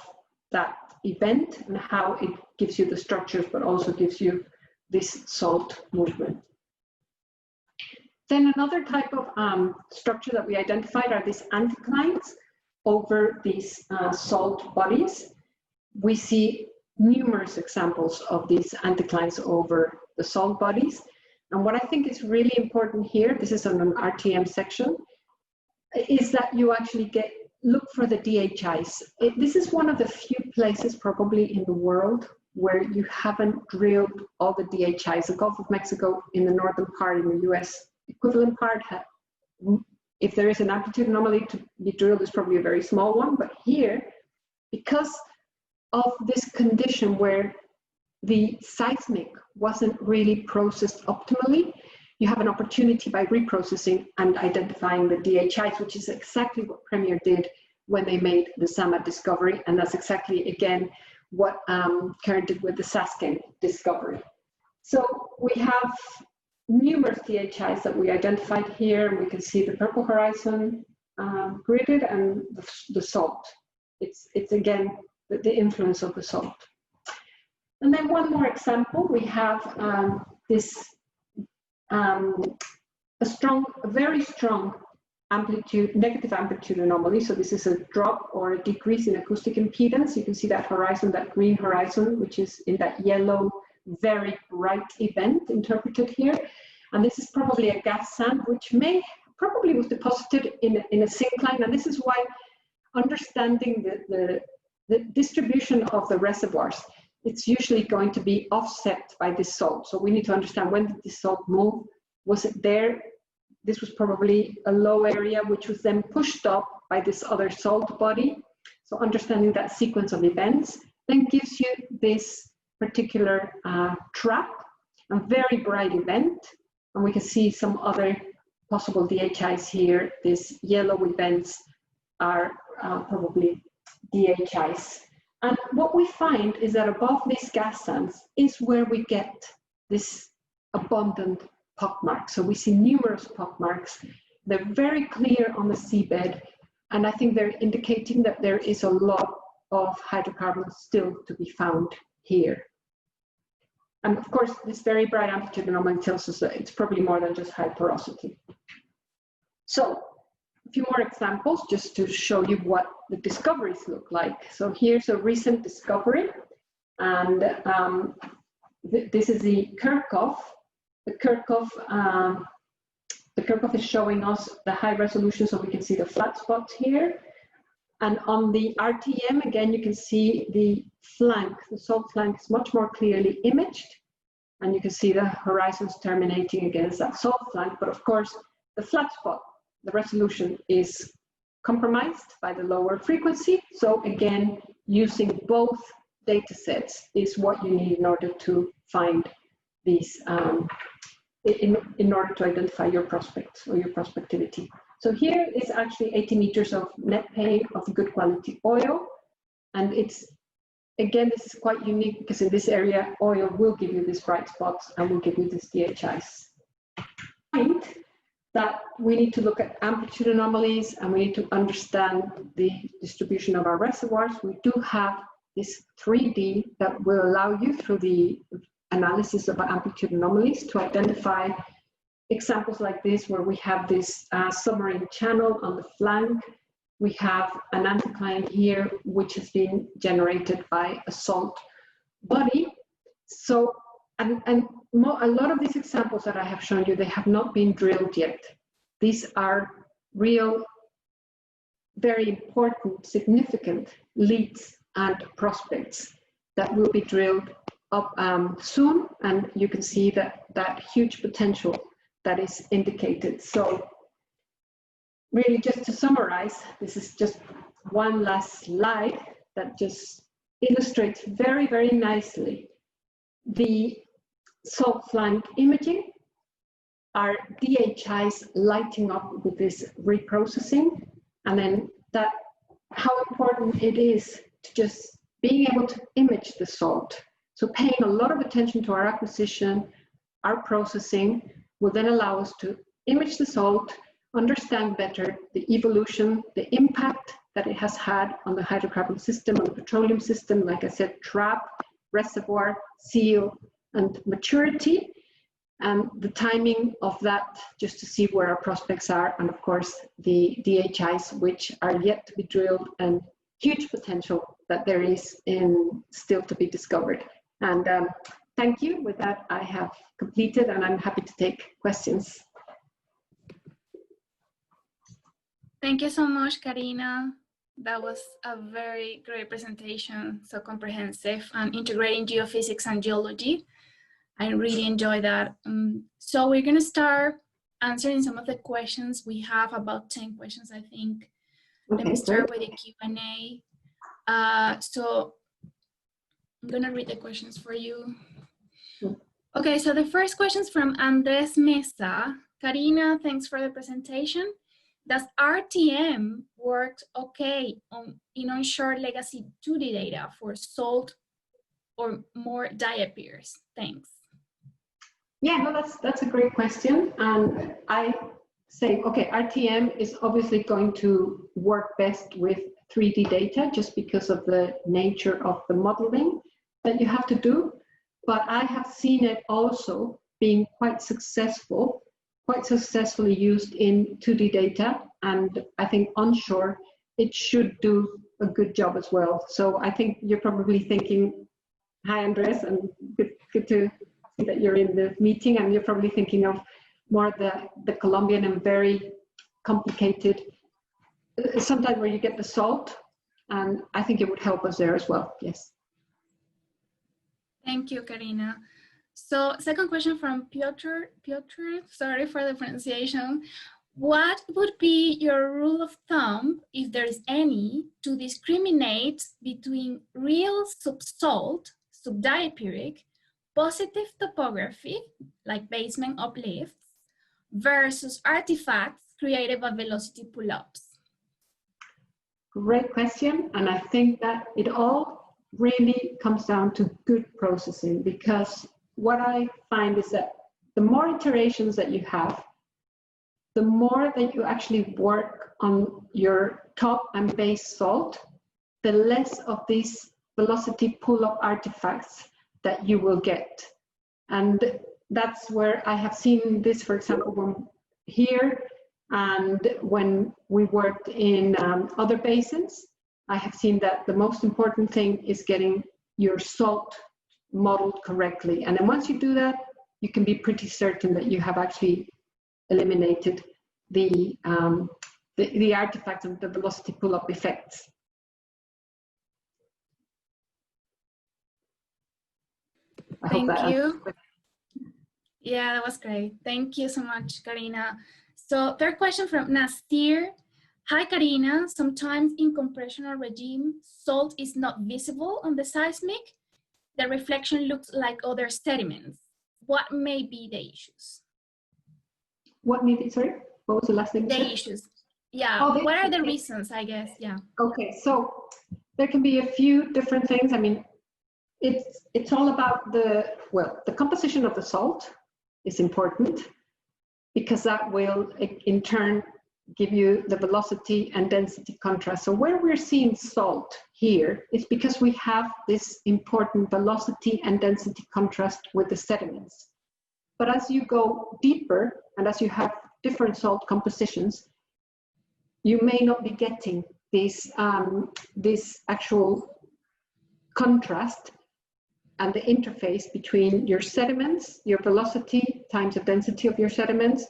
that event and how it gives you the structures, but also gives you this salt movement. Then another type of structure that we identified are these anticlines over these salt bodies. We see numerous examples of these anticlines over the salt bodies. And what I think is really important here, this is on an RTM section, is that you actually look for the DHIs. This is one of the few places probably in the world where you haven't drilled all the DHIs. The Gulf of Mexico in the northern part, in the US equivalent part, if there is an amplitude anomaly to be drilled, is probably a very small one. But here, because of this condition where the seismic wasn't really processed optimally, you have an opportunity by reprocessing and identifying the DHIs, which is exactly what Premier did when they made the Sama discovery. And that's exactly, again, what Karen did with the Sasken discovery. So we have numerous DHIs that we identified here, and we can see the purple horizon gridded and the salt. It's again, the influence of the salt. And then one more example, we have this a very strong amplitude, negative amplitude anomaly. So this is a drop or a decrease in acoustic impedance. You can see that horizon, that green horizon, which is in that yellow, very bright event interpreted here. And this is probably a gas sand, which probably was deposited in a syncline. And this is why understanding the distribution of the reservoirs, it's usually going to be offset by this salt. So we need to understand, when did this salt move? Was it there? This was probably a low area, which was then pushed up by this other salt body. So understanding that sequence of events then gives you this particular trap, a very bright event. And we can see some other possible DHIs here. These yellow events are probably DHIs. And what we find is that above these gas sands is where we get this abundant pockmarks. So we see numerous pockmarks. They're very clear on the seabed, and I think they're indicating that there is a lot of hydrocarbons still to be found here. And of course, this very bright amplitude anomaly tells us that it's probably more than just high porosity. So a few more examples just to show you what the discoveries look like. So here's a recent discovery, and this is the Kirchhoff. The Kirchhoff is showing us the high resolution, so we can see the flat spots here. And on the RTM, again, you can see the flank, the salt flank is much more clearly imaged. And you can see the horizons terminating against that salt flank. But of course, the flat spot, the resolution is compromised by the lower frequency. So again, using both data sets is what you need in order to find these, in order to identify your prospects or your prospectivity. So here is actually 80 meters of net pay of good quality oil. And it's, again, this is quite unique because in this area, oil will give you these bright spots and will give you these DHIs. That we need to look at amplitude anomalies, and we need to understand the distribution of our reservoirs. We do have this 3D that will allow you, through the analysis of amplitude anomalies, to identify examples like this, where we have this submarine channel on the flank. We have an anticline here, which has been generated by a salt body. So, a lot of these examples that I have shown you, they have not been drilled yet. These are real, very important, significant leads and prospects that will be drilled up soon. And you can see that huge potential that is indicated. So really, just to summarize, this is just one last slide that just illustrates very, very nicely the salt flank imaging, our DHIs lighting up with this reprocessing, and then how important it is to just being able to image the salt. So paying a lot of attention to our acquisition, our processing will then allow us to image the salt, understand better the evolution, the impact that it has had on the hydrocarbon system, on the petroleum system, like I said, trap, reservoir, seal, and maturity, and the timing of that, just to see where our prospects are, and of course the DHIs, which are yet to be drilled, and huge potential that there is still to be discovered. And thank you. With that, I have completed, and I'm happy to take questions. Thank you so much, Karyna. That was a very great presentation, so comprehensive, and integrating geophysics and geology. I really enjoyed that. So we're going to start answering some of the questions. We have about 10 questions, I think. Okay, let me start with the Q&A. So I'm gonna read the questions for you. Sure. Okay, so the first question is from Andres Mesa. Karyna, thanks for the presentation. Does RTM work okay in onshore legacy 2D data for salt or more diapirs? Thanks. Yeah, no, that's a great question. And I say, okay, RTM is obviously going to work best with 3D data just because of the nature of the modeling that you have to do. But I have seen it also being quite successfully used in 2D data. And I think onshore, it should do a good job as well. So I think you're probably thinking, hi, Andres, and good to see that you're in the meeting, and you're probably thinking of more the Colombian and very complicated, sometimes where you get the salt, and I think it would help us there as well, yes. Thank you, Karyna. So second question from Piotr, sorry for the pronunciation. What would be your rule of thumb, if there is any, to discriminate between real subsalt, subdiapiric, positive topography, like basement uplifts, versus artifacts created by velocity pull-ups? Great question, and I think that it all really comes down to good processing, because what I find is that the more iterations that you have, the more that you actually work on your top and base salt, the less of these velocity pull-up artifacts that you will get. And that's where I have seen this, for example, here, and when we worked in other basins, I have seen that the most important thing is getting your salt modeled correctly. And then once you do that, you can be pretty certain that you have actually eliminated the artifacts of the velocity pull-up effects. Thank you. Yeah, that was great. Thank you so much, Karyna. So third question from Nasir. Hi, Karyna. Sometimes in compressional regime, salt is not visible on the seismic. The reflection looks like other sediments. What may be the issues? What may be, sorry? What was the last thing you said? The issues. Yeah, oh, what are the reasons, I guess, yeah. Okay, so there can be a few different things. I mean, it's all about the composition of the salt is important, because that will in turn give you the velocity and density contrast. So where we're seeing salt here is because we have this important velocity and density contrast with the sediments. But as you go deeper and as you have different salt compositions, you may not be getting this actual contrast and the interface between your sediments, your velocity times the density of your sediments,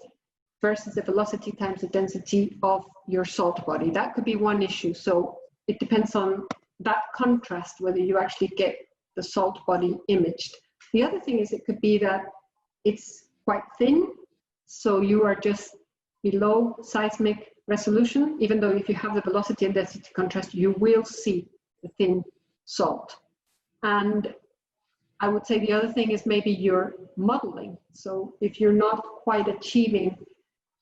versus the velocity times the density of your salt body. That could be one issue. So it depends on that contrast, whether you actually get the salt body imaged. The other thing is it could be that it's quite thin, so you are just below seismic resolution, even though if you have the velocity and density contrast, you will see the thin salt. And I would say the other thing is maybe your modeling. So if you're not quite achieving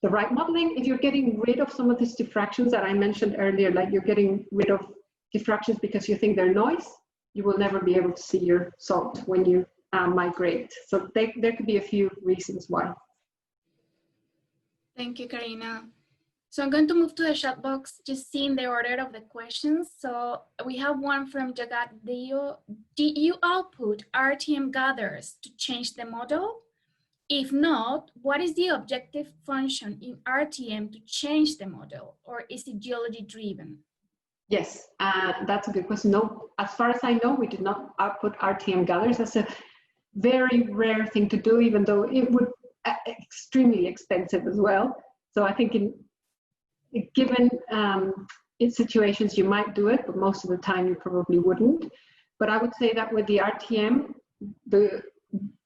the right modeling, if you're getting rid of some of these diffractions that I mentioned earlier, like you're getting rid of diffractions because you think they're noise, you will never be able to see your salt when you migrate. So there could be a few reasons why. Thank you, Karyna. So I'm going to move to the chat box, just seeing the order of the questions. So we have one from Jagat Deo. Did you output RTM gathers to change the model? If not, what is the objective function in RTM to change the model, or is it geology driven? Yes, that's a good question. No, as far as I know, we did not output RTM gathers. That's a very rare thing to do, even though it would be extremely expensive as well. So I think given in situations you might do it, but most of the time you probably wouldn't. But I would say that with the RTM,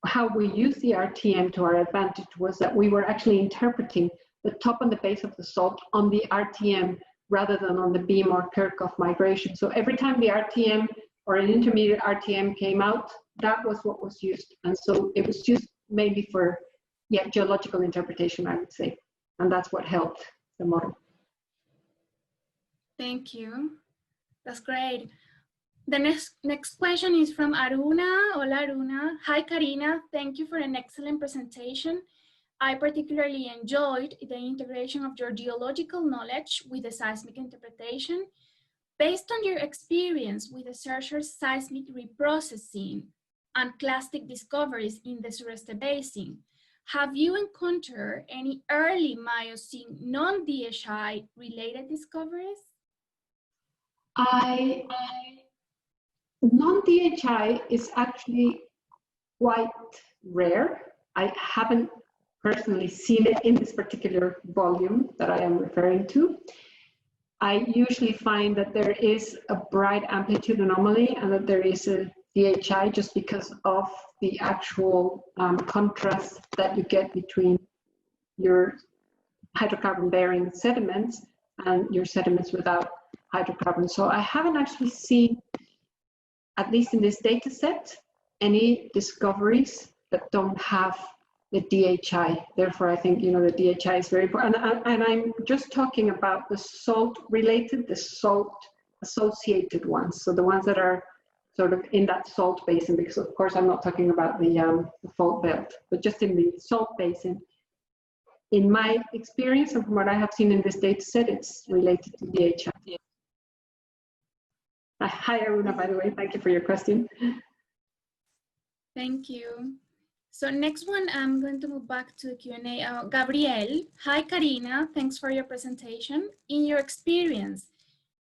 how we used the RTM to our advantage was that we were actually interpreting the top and the base of the salt on the RTM rather than on the beam or Kirchhoff migration. So every time the RTM or an intermediate RTM came out, that was what was used. And so it was used mainly for, yeah, geological interpretation, I would say. And that's what helped the model. Thank you. That's great. The next question is from Aruna. Hola, Aruna. Hi, Karyna. Thank you for an excellent presentation. I particularly enjoyed the integration of your geological knowledge with the seismic interpretation. Based on your experience with the searcher's seismic reprocessing and clastic discoveries in the Sureste Basin, have you encountered any early Miocene non-DHI related discoveries? Non-DHI is actually quite rare. I haven't personally seen it in this particular volume that I am referring to. I usually find that there is a bright amplitude anomaly and that there is a DHI just because of the actual contrast that you get between your hydrocarbon-bearing sediments and your sediments without hydrocarbons. So I haven't actually seen, at least in this data set, any discoveries that don't have the DHI. Therefore, I think, the DHI is very important. And I'm just talking about the salt-related, the salt-associated ones. So the ones that are sort of in that salt basin, because of course I'm not talking about the fault belt, but just in the salt basin. In my experience and from what I have seen in this data set, it's related to DHI. Hi, Aruna, by the way, thank you for your question. Thank you. So next one, I'm going to move back to the Q&A. Gabriel, hi, Karyna, thanks for your presentation. In your experience,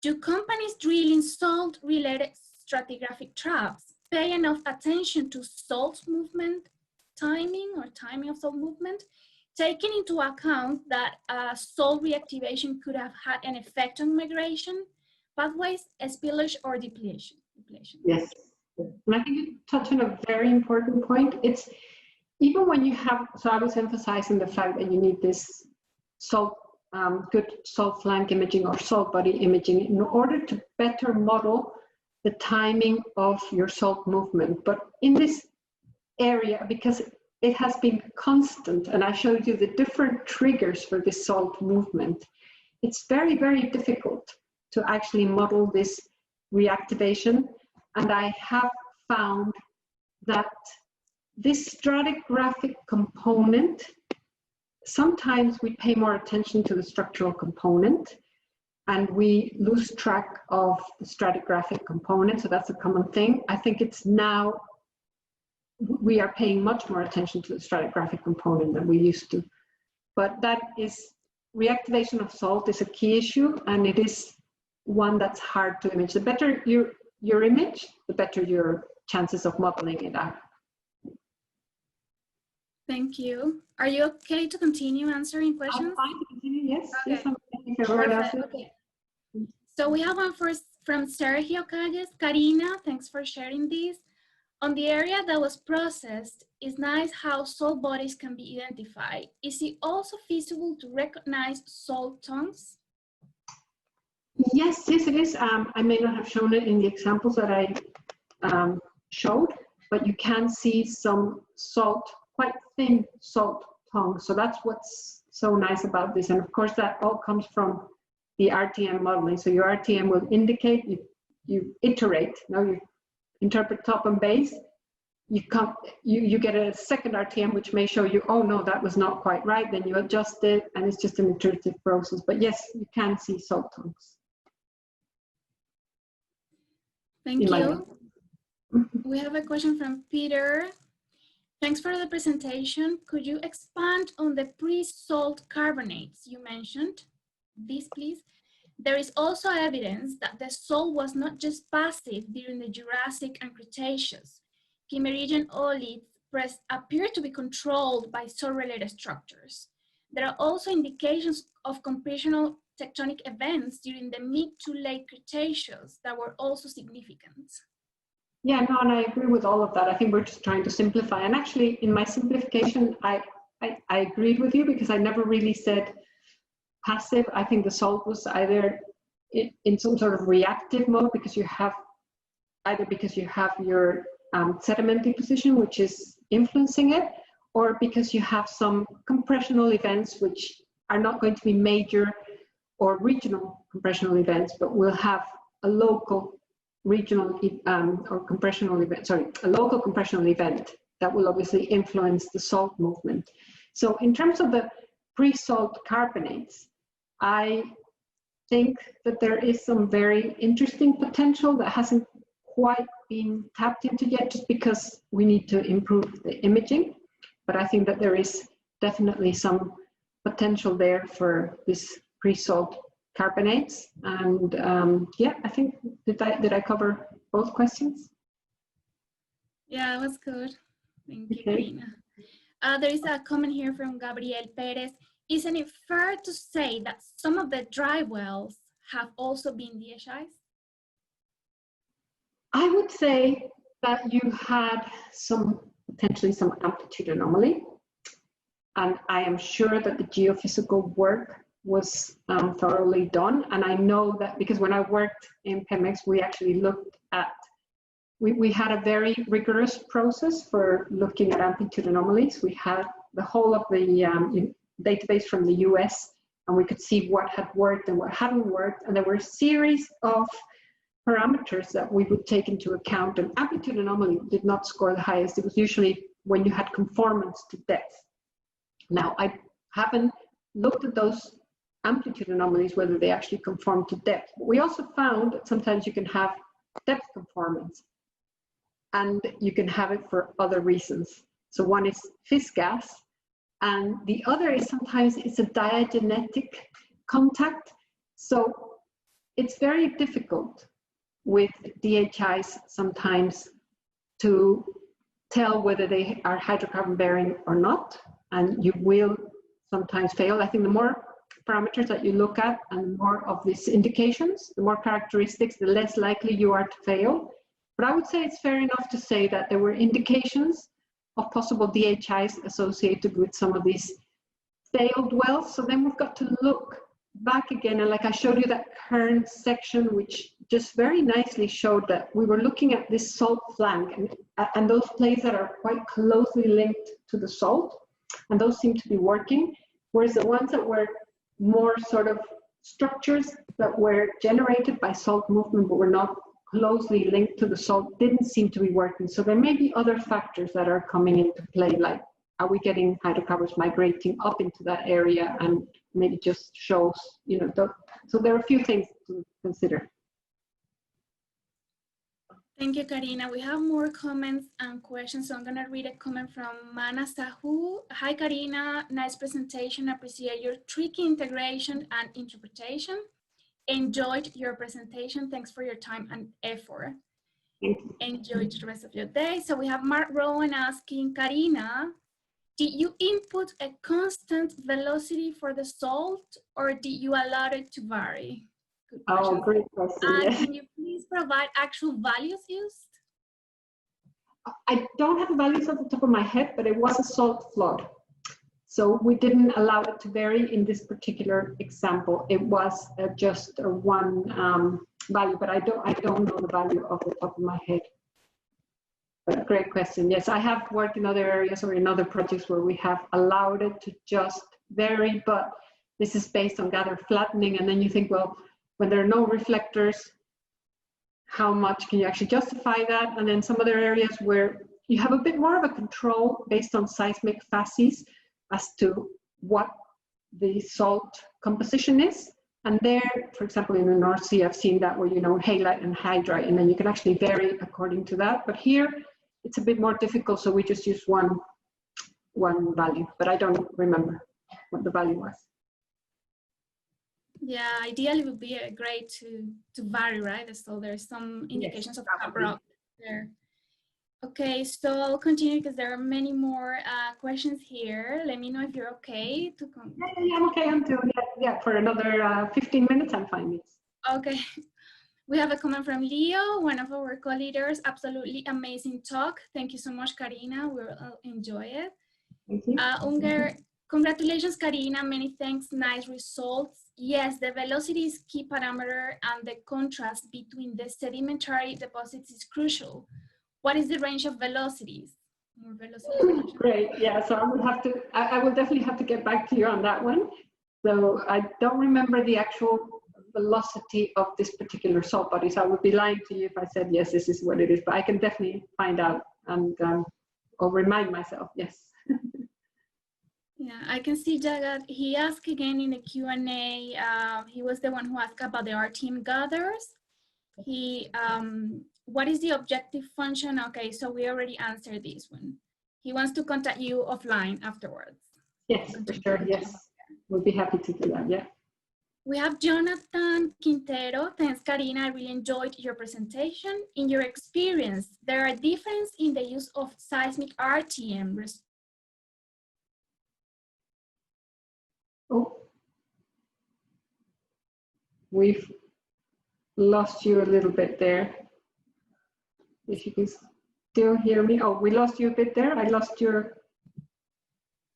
do companies drilling salt-related stratigraphic traps pay enough attention to salt movement timing or timing of salt movement, taking into account that salt reactivation could have had an effect on migration pathways, spillage, or depletion? Yes, and I think you touch on a very important point. It's even when you have, so I was emphasizing the fact that you need this salt, good salt flank imaging or salt body imaging in order to better model the timing of your salt movement. But in this area, because it has been constant, and I showed you the different triggers for this salt movement, it's very, very difficult to actually model this reactivation. And I have found that this stratigraphic component, sometimes we pay more attention to the structural component and we lose track of the stratigraphic component. So that's a common thing. I think it's now, we are paying much more attention to the stratigraphic component than we used to. But that is, reactivation of salt is a key issue, and it is one that's hard to image. The better your image, the better your chances of modeling it out. Thank you. Are you okay to continue answering questions? I'm fine to continue, yes. Okay. Yes, I'm thanking everyone else. Okay. So we have one first from Sergio Calles. Karyna, thanks for sharing this. On the area that was processed, it's nice how salt bodies can be identified. Is it also feasible to recognize salt tongues? Yes, yes, it is. I may not have shown it in the examples that I showed, but you can see some salt, quite thin salt tongues. So that's what's so nice about this. And of course, that all comes from the RTM modeling. So your RTM will indicate, you iterate, you interpret top and base, you get a second RTM, which may show you, oh no, that was not quite right. Then you adjust it, and it's just an iterative process. But yes, you can see salt tongues. Thank you. We have a question from Peter. Thanks for the presentation. Could you expand on the pre-salt carbonates you mentioned? This, please. There is also evidence that the salt was not just passive during the Jurassic and Cretaceous. Kimmeridgian ooliths appear to be controlled by salt-related structures. There are also indications of compressional tectonic events during the mid to late Cretaceous that were also significant. Yeah, no, and I agree with all of that. I think we're just trying to simplify. And actually, in my simplification, I agreed with you because I never really said passive. I think the salt was either in some sort of reactive mode because you have either because you have your sediment deposition, which is influencing it, or because you have some compressional events which are not going to be major or regional compressional events, but will have a local regional or compressional event, sorry, a local compressional event that will obviously influence the salt movement. So in terms of the pre-salt carbonates, I think that there is some very interesting potential that hasn't quite been tapped into yet, just because we need to improve the imaging. But I think that there is definitely some potential there for this pre-salt carbonates. And yeah, I think, did I cover both questions? Yeah, that was good. Thank you, Okay. Karyna. There is a comment here from Gabriel Perez. Isn't it fair to say that some of the dry wells have also been DHIs? I would say that you had potentially some amplitude anomaly. And I am sure that the geophysical work was thoroughly done. And I know that because when I worked in PEMEX, we actually looked at, we had a very rigorous process for looking at amplitude anomalies. We had the whole of the database from the US, and we could see what had worked and what hadn't worked. And there were a series of parameters that we would take into account, and amplitude anomaly did not score the highest. It was usually when you had conformance to depth. Now, I haven't looked at those amplitude anomalies, whether they actually conform to depth. But we also found that sometimes you can have depth conformance, and you can have it for other reasons. So one is fizz gas, and the other is sometimes it's a diagenetic contact. So it's very difficult with DHIs sometimes to tell whether they are hydrocarbon bearing or not, and you will sometimes fail. I think the more parameters that you look at and more of these indications, the more characteristics, the less likely you are to fail. But I would say it's fair enough to say that there were indications of possible DHIs associated with some of these failed wells. So then we've got to look back again, and like I showed you that current section, which just very nicely showed that we were looking at this salt flank and those plays that are quite closely linked to the salt, and those seem to be working, whereas the ones that were more sort of structures that were generated by salt movement but were not closely linked to the salt didn't seem to be working. So there may be other factors that are coming into play, like are we getting hydrocarbons migrating up into that area, and maybe just shows, you know, so there are a few things to consider. Thank you, Karyna. We have more comments and questions. So I'm going to read a comment from Mana Sahu. Hi, Karyna. Nice presentation. Appreciate your tricky integration and interpretation. Enjoyed your presentation. Thanks for your time and effort. Enjoy the rest of your day. So we have Mark Rowan asking, Karyna, did you input a constant velocity for the salt, or did you allow it to vary? Oh, great question. Yes. Can you please provide actual values used? I don't have the values off the top of my head, but it was a salt flood. So we didn't allow it to vary in this particular example. It was just a one value, but I don't know the value off the top of my head. But great question. Yes, I have worked in other areas or in other projects where we have allowed it to just vary, but this is based on gather flattening. And then you think, well, when there are no reflectors, how much can you actually justify that? And then some other areas where you have a bit more of a control based on seismic facies as to what the salt composition is. And there, for example, in the North Sea, I've seen that where, you know, halite and hydrite, and then you can actually vary according to that. But here, it's a bit more difficult, so we just use one value, but I don't remember what the value was. Yeah, ideally it would be great to vary, right? So there's some indications of cover-up there. Okay, so I'll continue because there are many more questions here. Let me know if you're okay to come. Yeah, I'm okay. I'm doing it. Yeah, for another 15 minutes, I'm fine. Okay. We have a comment from Leo, one of our co-leaders. Absolutely amazing talk. Thank you so much, Karyna. We'll enjoy it. Thank you. Unger Congratulations, Karyna. Many thanks. Nice results. Yes, the velocity is key parameter and the contrast between the sedimentary deposits is crucial. What is the range of velocities? More velocity. Great. Yeah, so I will definitely have to get back to you on that one. So I don't remember the actual velocity of this particular salt body. So I would be lying to you if I said, yes, this is what it is, but I can definitely find out and I'll remind myself, yes. Yeah, I can see Jagat. He asked again in the Q&A. He was the one who asked about the RTM gathers. What is the objective function? Okay, so we already answered this one. He wants to contact you offline afterwards. Yes, for sure, yes. We'll be happy to do that, yeah. We have Jonathan Quintero. Thanks, Karyna. I really enjoyed your presentation. In your experience, there are differences in the use of seismic RTM. Oh, we've lost you a little bit there. If you can still hear me. Oh, we lost you a bit there. I lost your,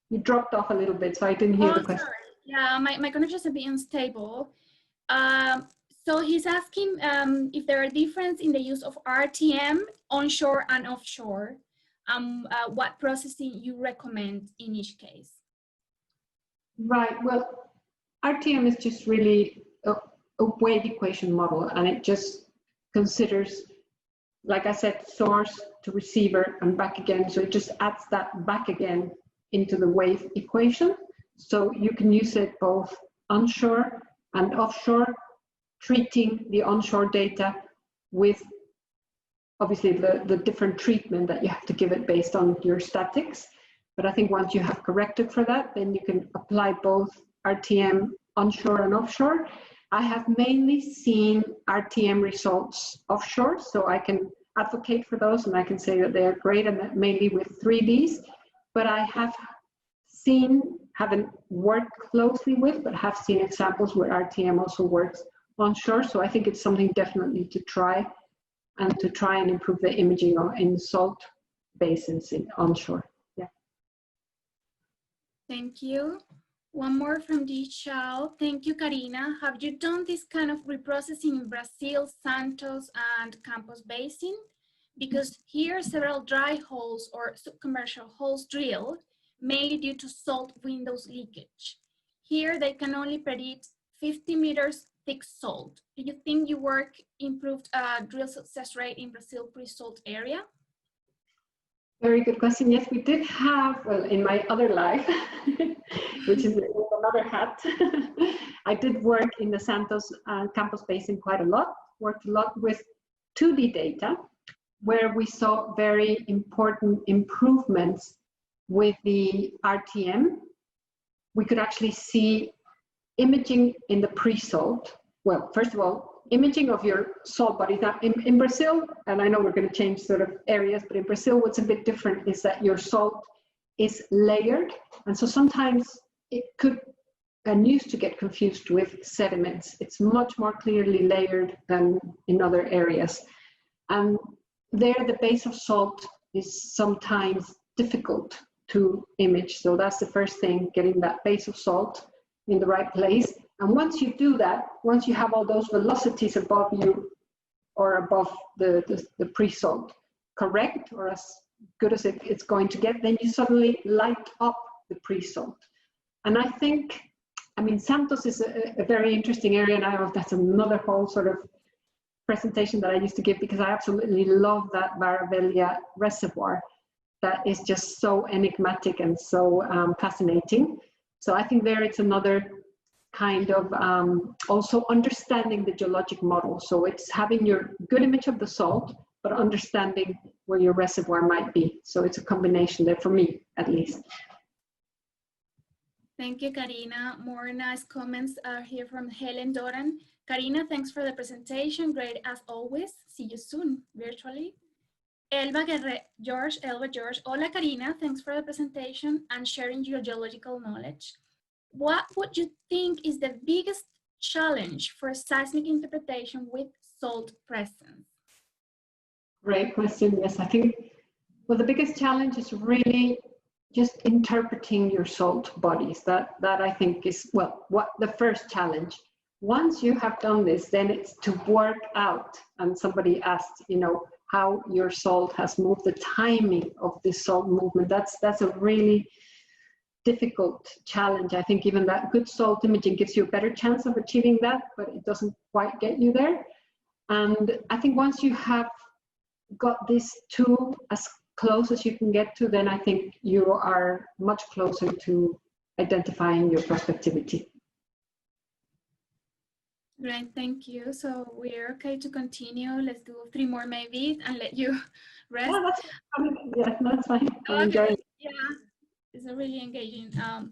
you dropped off a little bit, so I didn't hear the question. Sorry. Yeah, my connection is a bit unstable. So he's asking if there are differences in the use of RTM onshore and offshore, what processing you recommend in each case. Right, well, RTM is just really a wave equation model, and it just considers, like I said, source to receiver and back again. So it just adds that back again into the wave equation. So you can use it both onshore and offshore, treating the onshore data with obviously the different treatment that you have to give it based on your statics. But I think once you have corrected for that, then you can apply both RTM onshore and offshore. I have mainly seen RTM results offshore, so I can advocate for those and I can say that they are great, and that mainly with 3Ds. But I have seen, haven't worked closely with, but have seen examples where RTM also works onshore. So I think it's something definitely to try and improve the imaging in salt basins in onshore. Yeah. Thank you. One more from Di Chao. Thank you, Karyna. Have you done this kind of reprocessing in Brazil, Santos, and Campos Basin? Because here several dry holes or subcommercial holes drilled, mainly due to salt windows leakage. Here they can only predict 50 meters thick salt. Do you think your work improved drill success rate in Brazil pre-salt area? Very good question. Yes, we did have, well, in my other life, which is another hat, I did work in the Santos Campos Basin quite a lot, worked a lot with 2D data, where we saw very important improvements with the RTM. We could actually see imaging in the pre-salt. Well, first of all, imaging of your salt bodies. Now, in Brazil, and I know we're going to change sort of areas, but in Brazil, what's a bit different is that your salt is layered. And so sometimes it could and used to get confused with sediments. It's much more clearly layered than in other areas. And there, the base of salt is sometimes difficult to image. So that's the first thing, getting that base of salt in the right place. And once you do that, once you have all those velocities above you or above the pre-salt correct, or as good as it's going to get, then you suddenly light up the pre-salt. And I think, I mean, Santos is a very interesting area, and I know that's another whole sort of presentation that I used to give, because I absolutely love that Varavelha reservoir. That is just so enigmatic and so fascinating. So I think there it's another kind of also understanding the geologic model. So it's having your good image of the salt, but understanding where your reservoir might be. So it's a combination there for me, at least. Thank you, Karyna. More nice comments are here from Helen Doran. Karyna, thanks for the presentation. Great as always. See you soon, virtually. Elba George. Hola, Karyna. Thanks for the presentation and sharing your geological knowledge. What would you think is the biggest challenge for seismic interpretation with salt presence? Great question. Yes, I think, well, the biggest challenge is really just interpreting your salt bodies. That I think is, well, what the first challenge. Once you have done this, then it's to work out, and somebody asked, you know, how your salt has moved, the timing of this salt movement. That's a really difficult challenge. I think even that good salt imaging gives you a better chance of achieving that, but it doesn't quite get you there. And I think once you have got these two as close as you can get to, then I think you are much closer to identifying your prospectivity. Great, thank you. So we're okay to continue. Let's do 3 more maybe and let you rest. Yeah, that's fine. I'm enjoying it. Yeah, it's a really engaging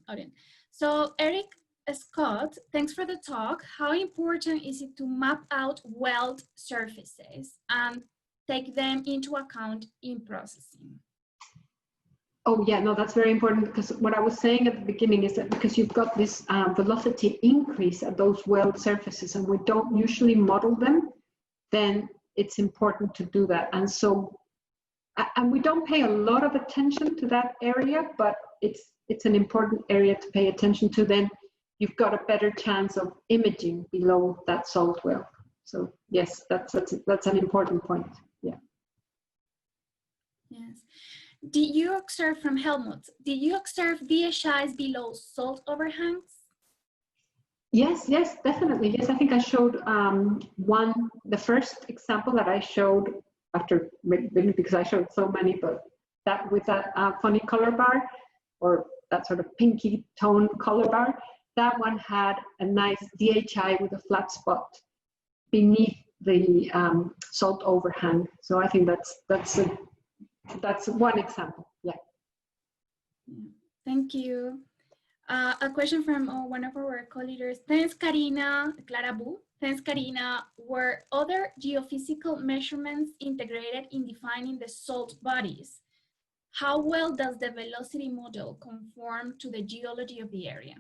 audience. So Eric Scott, thanks for the talk. How important is it to map out weld surfaces and take them into account in processing? Oh yeah, no, that's very important, because what I was saying at the beginning is that because you've got this velocity increase at those weld surfaces and we don't usually model them, then it's important to do that. And so, and we don't pay a lot of attention to that area, but it's an important area to pay attention to. Then you've got a better chance of imaging below that salt well. So yes, that's an important point. Yeah. Yes. Did you observe, from Helmut, did you observe VHIs below salt overhangs? Yes, definitely. Yes, I think I showed the first example that I showed, after, maybe because I showed so many, but that with that funny color bar, or that sort of pinky tone color bar, that one had a nice DHI with a flat spot beneath the salt overhang. So I think that's one example. Yeah. Thank you. A question from one of our co-leaders. Thanks, Karyna, Clara Bu. Thanks, Karyna. Were other geophysical measurements integrated in defining the salt bodies? How well does the velocity model conform to the geology of the area?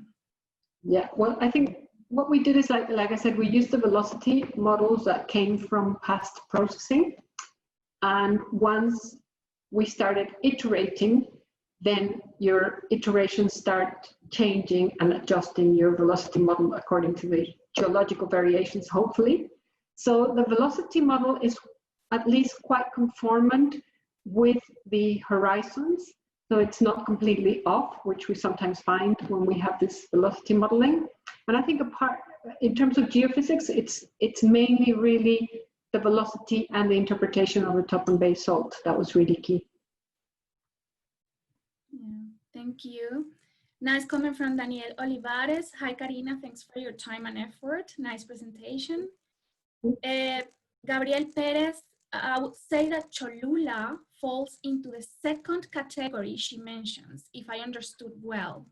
Yeah, well, I think what we did is, like I said, we used the velocity models that came from past processing. And once we started iterating, then your iterations start changing and adjusting your velocity model according to the geological variations, hopefully. So the velocity model is at least quite conformant with the horizons. So it's not completely off, which we sometimes find when we have this velocity modeling. And I think apart, in terms of geophysics, it's mainly really the velocity and the interpretation of the top and base salt that was really key. Yeah, thank you. Nice comment from Daniel Olivares. Hi, Karyna, thanks for your time and effort. Nice presentation. Gabriel Perez, I would say that Cholula falls into the second category she mentions, if I understood well.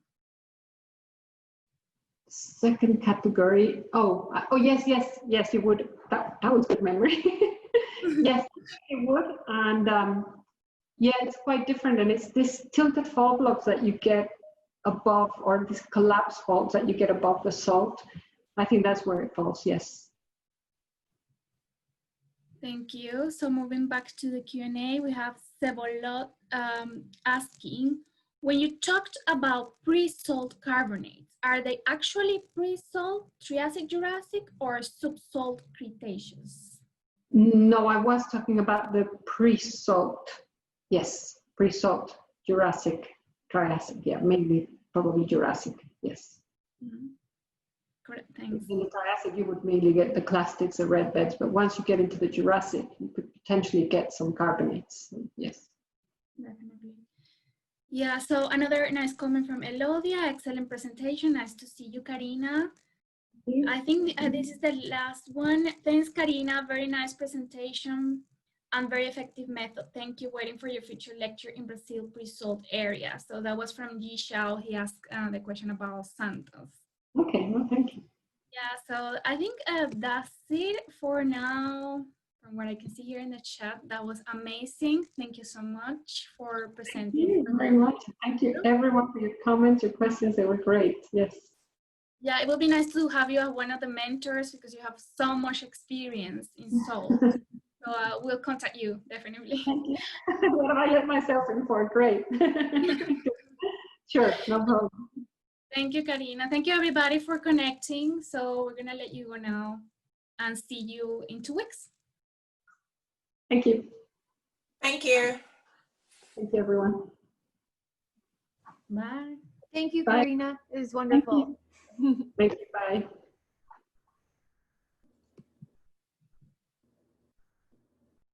Second category. Oh, yes, you would. That was good memory. Yes, it would. And yeah, it's quite different. And it's this tilted fault blocks that you get above, or this collapse faults that you get above the salt. I think that's where it falls, yes. Thank you. So moving back to the Q&A, we have Sebolot asking, when you talked about pre-salt carbonates, are they actually pre-salt, Triassic, Jurassic, or subsalt Cretaceous? No, I was talking about the pre-salt. Yes, pre-salt, Jurassic, Triassic. Yeah, maybe, probably Jurassic. Yes. Mm-hmm. Correct, thanks. In the Triassic, you would mainly get the clastics, the red beds, but once you get into the Jurassic, you could potentially get some carbonates. So, yes. Definitely. Yeah, so another nice comment from Elodia. Excellent presentation. Nice to see you, Karyna. I think this is the last one. Thanks, Karyna. Very nice presentation and very effective method. Thank you. Waiting for your future lecture in Brazil pre-salt area. So that was from Yi Xiao. He asked the question about Santos. Okay, well, thank you. Yeah, so I think that's it for now. From what I can see here in the chat, that was amazing. Thank you so much for presenting. Thank you very much. Thank you everyone for your comments, your questions. They were great. Yes. Yeah, it would be nice to have you as one of the mentors because you have so much experience in salt. So we'll contact you, definitely. Thank you. What have I let myself in for? Great. Sure, no problem. Thank you, Karyna. Thank you, everybody, for connecting. So we're going to let you go now and see you in 2 weeks. Thank you. Thank you. Thank you, everyone. Bye. Thank you, Bye. Karyna. It was wonderful. Thank you. Bye.